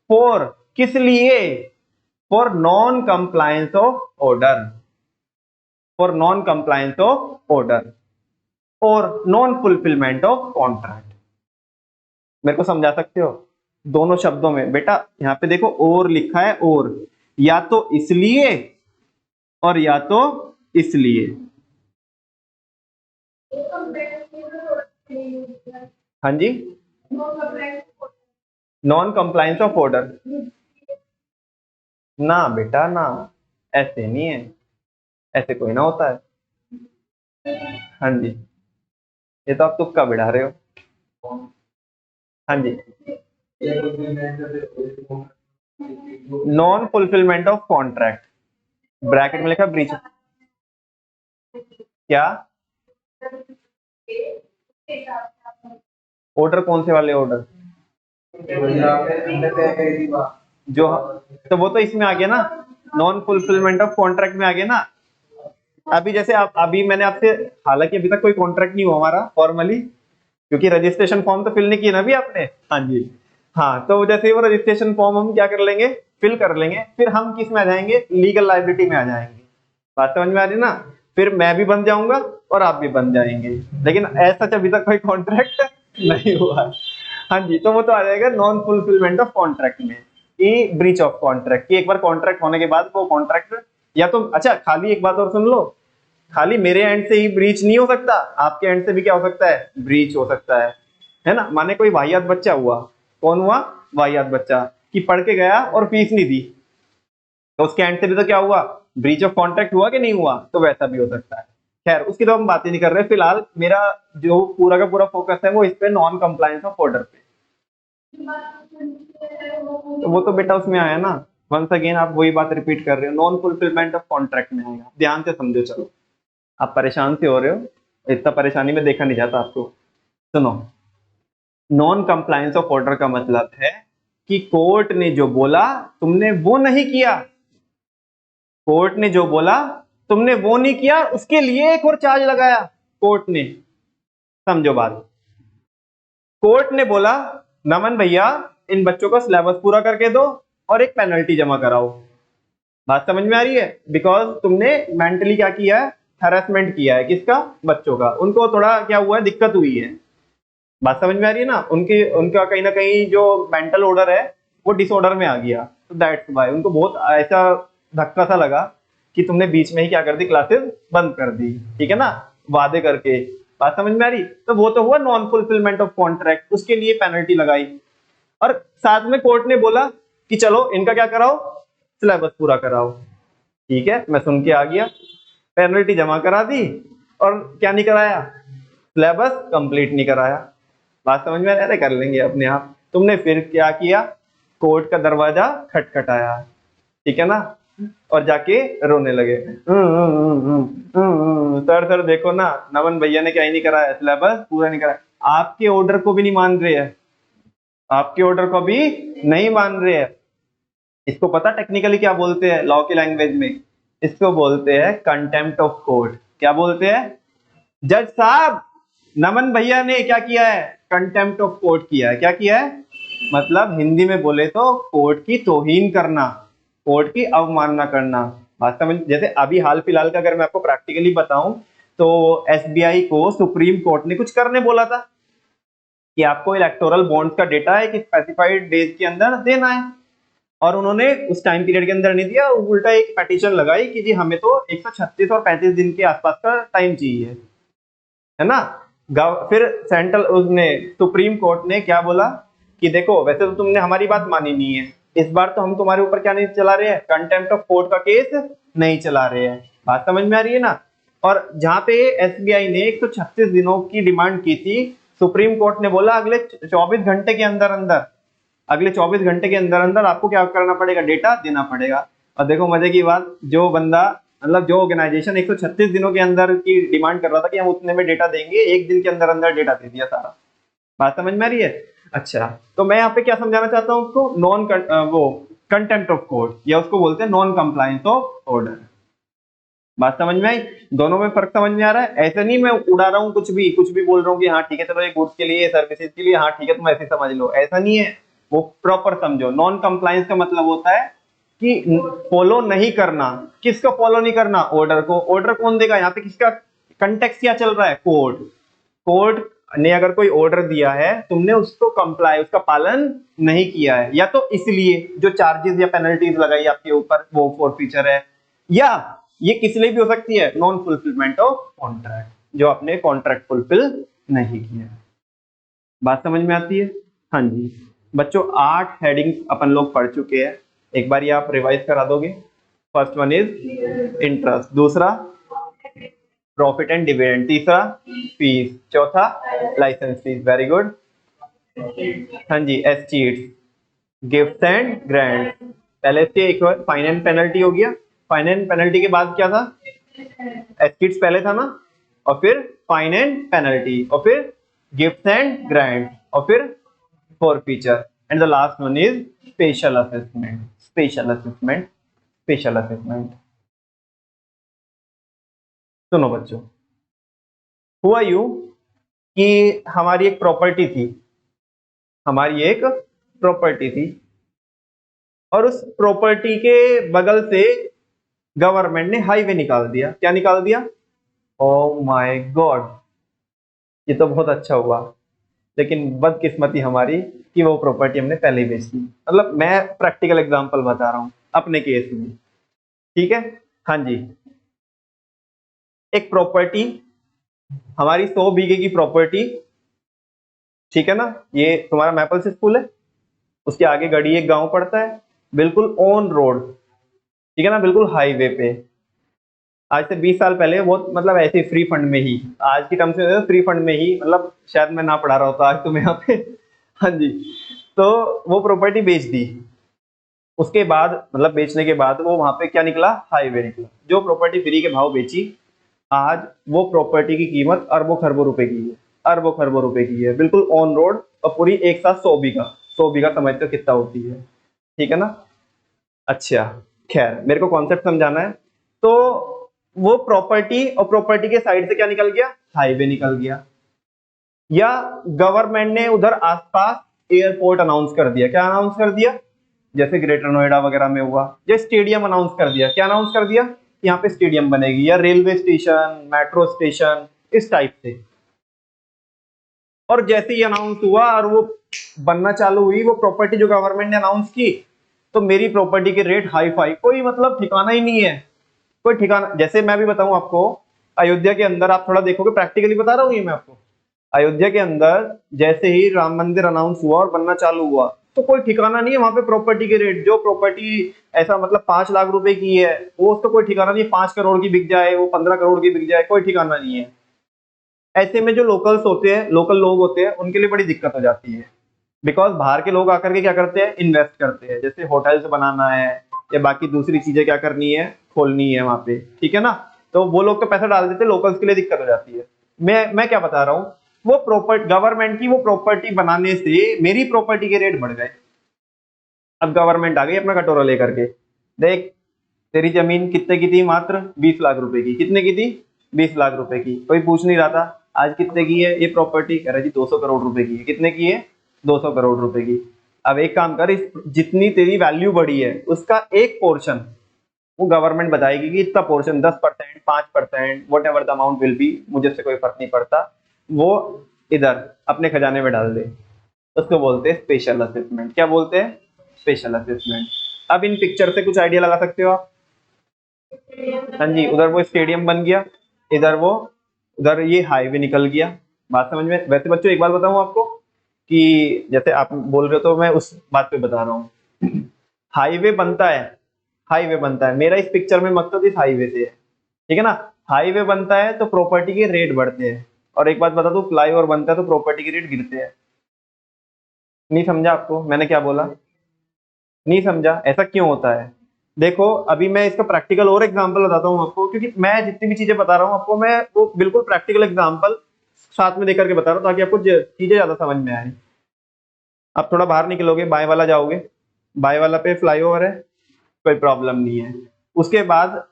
फॉर किस लिए? For non compliance of order, for non compliance of order और नॉन फुलफिलमेंट ऑफ कॉन्ट्रैक्ट। मेरे को समझा सकते हो दोनों शब्दों में? बेटा यहां पे देखो और लिखा है, और या तो इसलिए और या तो इसलिए। हाँ जी, नॉन कंप्लायंस ऑफ ऑर्डर ना बेटा ना, ऐसे नहीं है, ऐसे कोई ना होता है। हाँ जी, ये तो आप तुक्का बिढ़ा रहे हो। हाँ जी, non fulfilment of contract, bracket में लिखा ब्रीच। क्या ऑर्डर? कौन से वाले ऑर्डर? जो, तो वो तो इसमें आ गया ना, नॉन फुलफिलमेंट ऑफ कॉन्ट्रैक्ट में आ गया ना। अभी जैसे आप, अभी मैंने आपसे, हालांकि अभी तक कोई कॉन्ट्रैक्ट नहीं हुआ हमारा फॉर्मली, क्योंकि रजिस्ट्रेशन फॉर्म तो फिल नहीं किया ना अभी आपने। हाँ जी, हाँ, तो जैसे वो रजिस्ट्रेशन फॉर्म हम क्या कर लेंगे? फिल कर लेंगे, फिर हम किस में आ जाएंगे? लीगल लायबिलिटी में आ जाएंगे। बात समझ में आ रही ना? फिर मैं भी बन जाऊंगा और आप भी बन जाएंगे, लेकिन ऐसा अभी तक कोई कॉन्ट्रैक्ट नहीं हुआ। हाँ जी, तो वो तो आ जाएगा नॉन फुलफिलमेंट ऑफ कॉन्ट्रैक्ट में, कि ब्रीच ऑफ कॉन्ट्रैक्ट, कि एक बार कॉन्ट्रैक्ट होने के बाद वो कॉन्ट्रैक्ट, या तो अच्छा खाली एक बात और सुन लो, खाली मेरे एंड से ही ब्रीच नहीं हो सकता, आपके एंड से भी क्या हो सकता है? ब्रीच हो सकता है ना? माने कोई वाहियात बच्चा हुआ, कौन हुआ? वाहियात बच्चा, कि पढ़ के गया और फीस नहीं दी, तो उसके एंड से भी तो क्या हुआ? ब्रीच ऑफ कॉन्ट्रैक्ट हुआ कि नहीं हुआ? तो वैसा भी हो सकता है। खैर, उसकी तो हम बात ही नहीं कर रहे। फिलहाल मेरा जो पूरा का पूरा फोकस है वो इस पे नॉन कंप्लायंस ऑफ ऑर्डर पे। तो वो तो बेटा उसमें आया ना, वंस अगेन आप वही बात रिपीट कर रहे हो, नॉन फुलफिलमेंट ऑफ कॉन्ट्रैक्ट में आएगा। ध्यान से समझो। चलो, आप परेशान से हो रहे हो, इतना परेशानी में देखा नहीं जाता आपको। सुनो, नॉन कंप्लायंस ऑफ ऑर्डर का मतलब है कि कोर्ट ने जो बोला तुमने वो नहीं किया, कोर्ट ने जो बोला तुमने वो नहीं किया, उसके लिए एक और चार्ज लगाया कोर्ट ने। समझो बात, कोर्ट ने बोला नमन भैया इन बच्चों का सिलेबस पूरा करके दो और एक पेनल्टी जमा कराओ। बात समझ में आ रही है? बिकॉज तुमने मेंटली क्या किया है? हैरेसमेंट किया है। किसका? बच्चों का। उनको थोड़ा क्या हुआ है? दिक्कत हुई है। बात समझ में आ रही है ना? उनका कहीं ना कहीं जो मेंटल ऑर्डर है वो डिसऑर्डर में आ गया, तो दैट्स व्हाई उनको बहुत ऐसा धक्का सा लगा कि तुमने बीच में ही क्या कर दी? क्लासेस बंद कर दी, ठीक है ना, वादे करके। बात समझ में आ रही? तो वो तो हुआ नॉन फुलफिलमेंट ऑफ कॉन्ट्रैक्ट, उसके लिए पेनल्टी लगाई। और साथ में कोर्ट ने बोला कि चलो इनका क्या कराओ? सिलेबस पूरा कराओ। ठीक है, मैं सुन के आ गया, पेनल्टी जमा करा दी और क्या नहीं कराया? सिलेबस कंप्लीट नहीं कराया। बात समझ में आ रहा है? कर लेंगे अपने आप। तुमने फिर क्या किया? कोर्ट का दरवाजा खटखटाया, ठीक है ना, और जाके रोने लगे। सर सर देखो ना, नमन भैया ने क्या ही नहीं कराया, सिलेबस पूरा नहीं कराया। आपके ऑर्डर को भी नहीं मान रहे हैं, आपके ऑर्डर को भी नहीं मान रहे हैं। इसको पता टेक्निकली क्या बोलते हैं लॉ की लैंग्वेज में? इसको बोलते हैं कंटेम्प्ट ऑफ कोर्ट। क्या बोलते हैं? जज साहब, नमन भैया ने क्या किया है? कंटेम्प्ट ऑफ कोर्ट किया है। क्या किया है? मतलब हिंदी में बोले तो कोर्ट की तौहीन करना, कोर्ट की अवमानना करना। वास्तव में जैसे अभी हाल फिलहाल का अगर मैं आपको प्रैक्टिकली बताऊं तो एसबीआई को सुप्रीम कोर्ट ने कुछ करने बोला था, कि आपको इलेक्टोरल बॉन्ड्स का डेटा है कि स्पेसिफाइड डेज के अंदर देना है, और उन्होंने उस टाइम पीरियड के अंदर नहीं दिया, उल्टा एक पिटीशन लगाई कि जी हमें तो 136 और 35 दिन के आसपास का टाइम चाहिए, है ना। फिर सेंट्रल उसने सुप्रीम कोर्ट ने क्या बोला कि देखो वैसे तो तुमने हमारी बात मानी नहीं है, इस बार तो हम तुम्हारे ऊपर क्या नहीं चला रहे हैं, कंटेम्प्ट ऑफ कोर्ट का केस नहीं चला रहे हैं। बात समझ में आ रही है ना। और जहां पे एसबीआई ने 136 दिनों की डिमांड की थी, सुप्रीम कोर्ट ने बोला अगले 24 घंटे के अंदर अंदर, अगले 24 घंटे के अंदर अंदर आपको क्या करना पड़ेगा, डेटा देना पड़ेगा। और देखो मजे की बात, जो बंदा मतलब जो ऑर्गेनाइजेशन 136 दिनों के अंदर की डिमांड कर रहा था कि हम उतने में डेटा देंगे, एक दिन के अंदर अंदर डेटा दे दिया सारा। बात समझ में आ रही है। अच्छा, तो मैं यहाँ पे क्या समझाना चाहता हूँ उसको, वो कंटेम्प्ट ऑफ कोर्ट, या उसको बोलते हैं नॉन कंप्लायंस ऑफ ऑर्डर। बात समझ में आई। दोनों में फर्क समझ में आ रहा है। ऐसे नहीं मैं उड़ा रहा हूँ कुछ भी बोल रहा हूँ कि हाँ ठीक है चलो ये गुड्स के लिए सर्विसेज के लिए हाँ ठीक है तुम ऐसे समझ लो, ऐसा नहीं है। वो प्रॉपर समझो। नॉन कंप्लायंस का मतलब होता है कि फॉलो नहीं करना। किसको फॉलो नहीं करना, ऑर्डर को। ऑर्डर कौन देगा यहाँ पे, किसका कंटेक्स्ट क्या चल रहा है, कोर्ट। कोर्ट ने अगर कोई ऑर्डर दिया है, तुमने उसको कंप्लाई, उसका पालन नहीं किया है, या तो इसलिए जो चार्जेस या पेनल्टीज लगाई आपके ऊपर वो फॉरफीचर है, या ये किस लिए भी हो सकती है, नॉन फुलफिलमेंट ऑफ कॉन्ट्रैक्ट, जो आपने कॉन्ट्रैक्ट फुलफिल नहीं किया। बात समझ में आती है। हाँ जी बच्चों, 8 हेडिंग्स अपन लोग पढ़ चुके हैं, एक बार ये आप रिवाइज करा दोगे। फर्स्ट वन इज इंटरेस्ट, दूसरा प्रॉफिट एंड डिविडेंड, तीसरा फीस, चौथा लाइसेंस फीस, वेरी गुड। हाँ जी एस्टीट्स, गिफ्ट एंड ग्रांट। पहले से एक बार फाइन एंड पेनल्टी हो गया। फाइन एंड पेनल्टी के बाद क्या था, एस्टीट्स पहले था ना, और फिर फाइन एंड पेनल्टी, और फिर गिफ्ट एंड ग्रांट, और फिर forfeiture, and the last one is special assessment. Special assessment, special assessment. सुनो बच्चों, हुआ यूं कि हमारी एक प्रॉपर्टी थी, हमारी एक प्रॉपर्टी थी, और उस प्रॉपर्टी के बगल से गवर्नमेंट ने हाईवे निकाल दिया। क्या निकाल दिया, ओ माय गॉड, ये तो बहुत अच्छा हुआ, लेकिन बदकिस्मती हमारी कि वो प्रॉपर्टी हमने पहले ही बेच दी। मतलब मैं प्रैक्टिकल एग्जांपल बता रहा हूं अपने केस में, ठीक है। हाँ जी, एक प्रॉपर्टी हमारी 100 बीघे की प्रॉपर्टी, ठीक है ना। ये तुम्हारा मैपल से स्कूल है, उसके आगे गढ़ी एक गांव पड़ता है, बिल्कुल ऑन रोड, ठीक है ना, बिल्कुल हाईवे पे। आज से 20 साल पहले बहुत मतलब ऐसे फ्री फंड में ही, आज की टर्म से फ्री फंड में ही, मतलब शायद मैं ना पढ़ा रहा होता आज तुम्हें यहाँ पे। हाँ जी, तो वो प्रॉपर्टी बेच दी। उसके बाद मतलब बेचने के बाद वो वहां पे क्या निकला, हाईवे निकला। जो प्रॉपर्टी फ्री के भाव बेची, आज वो प्रॉपर्टी की कीमत अरबों खरबों रुपए की है, अरबों खरबों रुपए की है, बिल्कुल ऑन रोड, और पूरी एक साथ 100 बीघा। 100 बीघा समझते हो कितना होती है, ठीक है ना। अच्छा, खैर मेरे को कॉन्सेप्ट समझाना है। तो वो प्रॉपर्टी, और प्रॉपर्टी के साइड से क्या निकल गया, हाईवे निकल गया, या गवर्नमेंट ने उधर आसपास एयरपोर्ट अनाउंस कर दिया। क्या अनाउंस कर दिया, जैसे ग्रेटर नोएडा वगैरह में हुआ, या स्टेडियम अनाउंस कर दिया। क्या अनाउंस कर दिया, यहाँ पे स्टेडियम बनेगी, या रेलवे स्टेशन, मेट्रो स्टेशन, इस टाइप से। और जैसे ही अनाउंस हुआ और वो बनना चालू हुई वो प्रॉपर्टी जो गवर्नमेंट ने अनाउंस की, तो मेरी प्रॉपर्टी के रेट हाई फाई, कोई मतलब ठिकाना ही नहीं है, कोई ठिकाना। जैसे मैं भी बताऊं आपको, अयोध्या के अंदर आप थोड़ा देखोगे, प्रैक्टिकली बता रहा हूँ ये मैं आपको, अयोध्या के अंदर जैसे ही राम मंदिर अनाउंस हुआ और बनना चालू हुआ, तो कोई ठिकाना नहीं है वहां पे प्रॉपर्टी के रेट। जो प्रॉपर्टी ऐसा मतलब 5 लाख रुपए की है, वो उसका कोई ठिकाना नहीं है, 5 करोड़ की बिक जाए, वो 15 करोड़ की बिक जाए, कोई ठिकाना नहीं है। ऐसे में जो लोकल्स होते हैं, लोकल लोग होते हैं, उनके लिए बड़ी दिक्कत हो जाती है। बिकॉज बाहर के लोग आकर के क्या करते हैं, इन्वेस्ट करते हैं, जैसे होटल्स बनाना है या बाकी दूसरी चीजें क्या करनी है, खोलनी है वहां पे, ठीक है ना। तो वो लोग तो पैसा डाल देते हैं, लोकल्स के लिए दिक्कत हो जाती है। मैं क्या बता रहा हूँ, वो प्रॉपर्टी गवर्नमेंट की वो प्रॉपर्टी बनाने से मेरी प्रॉपर्टी के रेट बढ़ गए। अब गवर्नमेंट आ गई अपना कटोरा लेकर के, देख तेरी जमीन कितने की थी, मात्र 20 लाख रुपए की। कितने की थी, 20 लाख रुपए की। कोई पूछ नहीं रहा था आज कितने की है ये प्रॉपर्टी, कह रहा जी 200 करोड़ रुपए की है। कितने की है, 200 करोड़ रुपए की। अब एक काम कर, इस जितनी तेरी वैल्यू बढ़ी है उसका एक पोर्शन वो गवर्नमेंट बताएगी कि इतना portion 10%, 5%, what ever the amount will be, मुझे से कोई फर्क नहीं पड़ता, वो इधर अपने खजाने में डाल दे, उसको बोलते हैं स्पेशल असेसमेंट। क्या बोलते हैं? Special assessment. अब इन पिक्चर से कुछ आइडिया लगा सकते हो आप। हाँ जी, उधर वो स्टेडियम बन गया, इधर वो, उधर ये हाईवे निकल गया। बात समझ में? वैसे बच्चों एक बात बताऊं आपको कि जैसे आप बोल रहे हो तो मैं उस बात पे बता रहा हूँ। हाईवे बनता है, हाईवे बनता है, मेरा इस पिक्चर में मकसद इस हाईवे से है, ठीक है ना। हाईवे बनता है तो प्रॉपर्टी के रेट बढ़ते हैं, और एक बात बता दूं, फ्लाईओवर बनता है तो प्रॉपर्टी के रेट गिरते हैं। नहीं समझा आपको मैंने क्या बोला? नहीं समझा? ऐसा क्यों होता है? देखो अभी मैं इसका प्रैक्टिकल और एग्जांपल बताता हूँ आपको, क्योंकि मैं जितनी भी चीजें बता रहा हूँ आपको, मैं वो बिल्कुल प्रैक्टिकल एग्जांपल साथ में देकर के बता रहा हूँ, ताकि आपको चीजें ज्यादा समझ में आए। आप थोड़ा बाहर निकलोगे, बाएं वाला जाओगे, बाएं वाला पे फ्लाईओवर है, कोई प्रॉब्लम नहीं है। उसके बाद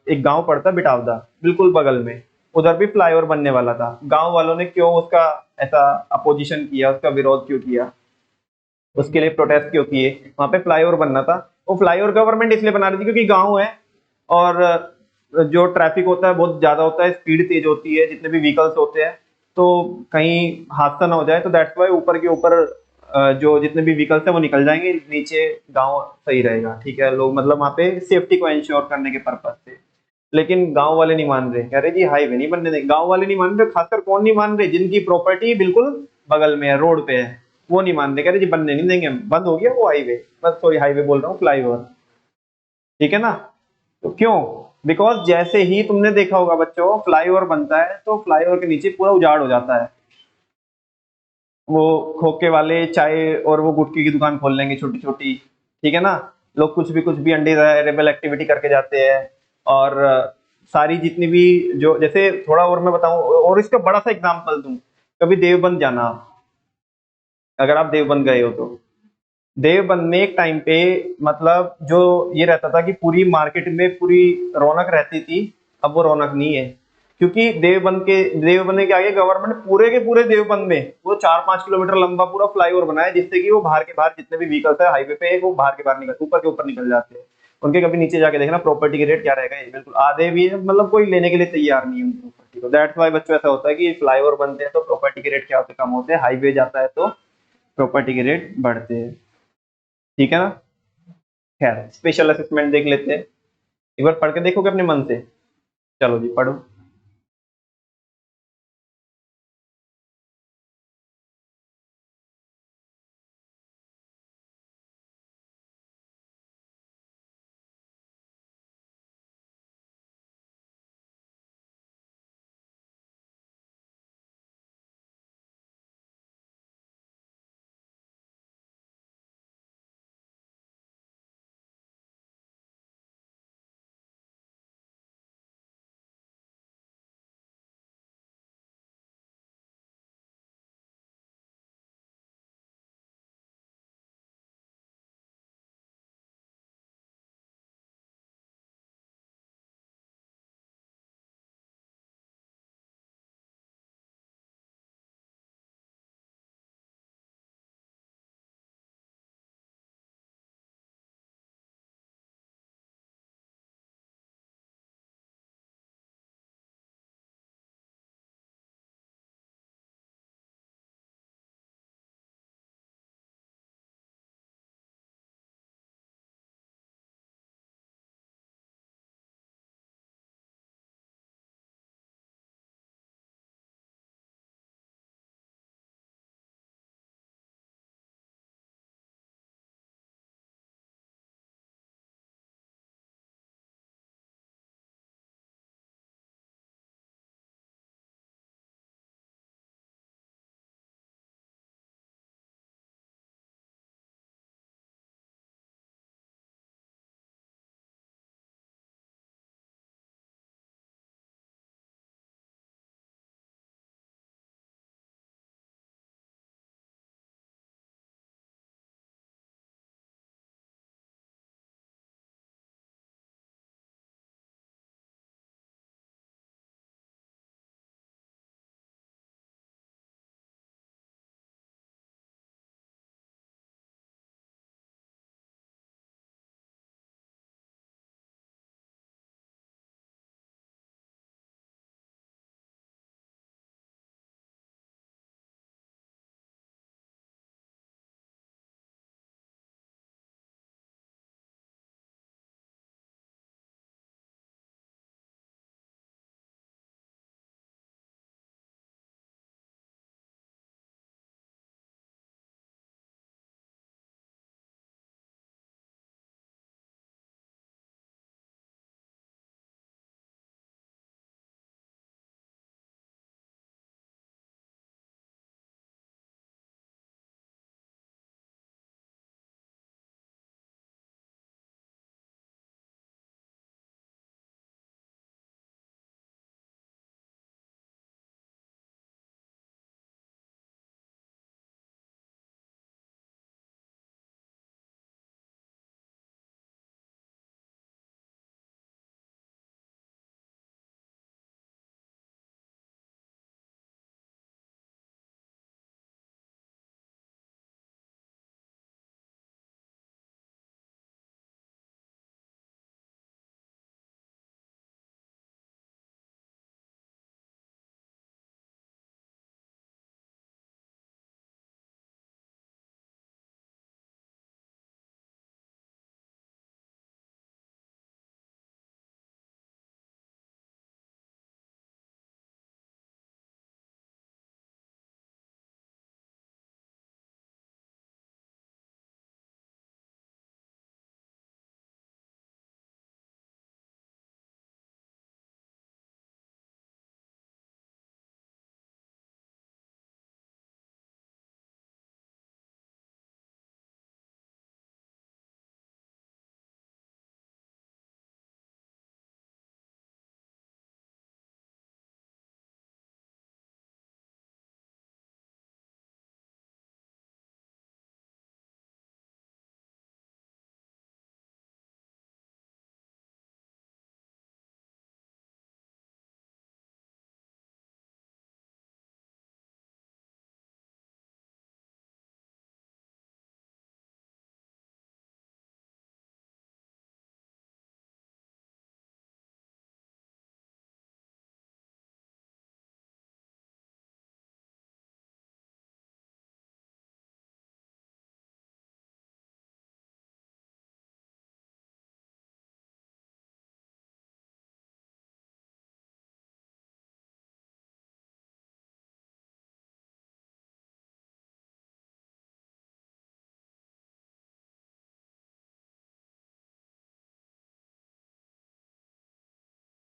एक गांव पड़ता है बिटावदा, बिल्कुल बगल में, उधर भी फ्लाईओवर बनने वाला था। गांव वालों ने क्यों उसका ऐसा अपोजिशन किया, उसका विरोध क्यों किया, उसके लिए प्रोटेस्ट क्यों किए? वहां पे फ्लाईओवर बनना था। वो फ्लाईओवर गवर्नमेंट इसलिए बना रही थी क्योंकि गांव है, और जो ट्रैफिक होता है बहुत ज्यादा होता है, स्पीड तेज होती है, जितने भी व्हीकल्स होते हैं, तो कहीं हादसा ना हो जाए, तो दैट्स वाई ऊपर के ऊपर जो जितने भी व्हीकल्स है वो निकल जाएंगे, नीचे गांव सही रहेगा, ठीक है। लोग मतलब वहां पे सेफ्टी को इंश्योर करने के पर्पज से। लेकिन गांव वाले नहीं मान रहे, कह रहे जी हाईवे नहीं बनने देंगे। गांव वाले नहीं मान रहे, खासकर कौन नहीं मान रहे? जिनकी प्रॉपर्टी बिल्कुल बगल में है, रोड पे है, वो नहीं मान रहे, कह रहे जी बनने नहीं देंगे हम। बंद हो गया वो हाईवे, बस सॉरी हाईवे बोल रहा हूँ, फ्लाईओवर, ठीक है ना। तो क्यों? बिकॉज जैसे ही तुमने देखा होगा बच्चों, फ्लाईओवर बनता है तो फ्लाईओवर के नीचे पूरा उजाड़ हो जाता है। वो खोखे वाले चाय और वो गुटखे की दुकान खोल लेंगे छोटी छोटी, ठीक है ना। लोग कुछ भी अनडिजायरेबल एक्टिविटी करके जाते हैं। और सारी जितनी भी, जो जैसे थोड़ा और मैं बताऊं और इसका बड़ा सा एग्जांपल दूं, कभी देवबंद जाना आप, अगर आप देवबंद गए हो तो, देवबंद में एक टाइम पे मतलब जो ये रहता था कि पूरी मार्केट में पूरी रौनक रहती थी, अब वो रौनक नहीं है। क्योंकि देवबंद के आगे गवर्नमेंट पूरे के पूरे देवबंद में वो 4-5 किलोमीटर लंबा पूरा फ्लाईओवर बनाया, जिससे कि वो बाहर के बाहर जितने भी व्हीकल्स है हाईवे पे, वो बाहर के बाहर निकल, ऊपर के ऊपर निकल जाते हैं। उनके कभी नीचे जाके देखना प्रॉपर्टी के रेट क्या रहेगा, ये बिल्कुल आधे भी है, मतलब कोई लेने के लिए तैयार नहीं है उनकी प्रॉपर्टी को। दैट्स वाई बच्चों ऐसा होता है कि फ्लाईओवर बनते हैं तो प्रॉपर्टी के रेट क्या होते हैं, कम होते हैं। हाईवे जाता है तो प्रॉपर्टी के रेट बढ़ते हैं, ठीक है ना। खैर स्पेशल असेसमेंट देख लेते हैं, एक बार पढ़ के देखोगे अपने मन से? चलो जी पढ़ो।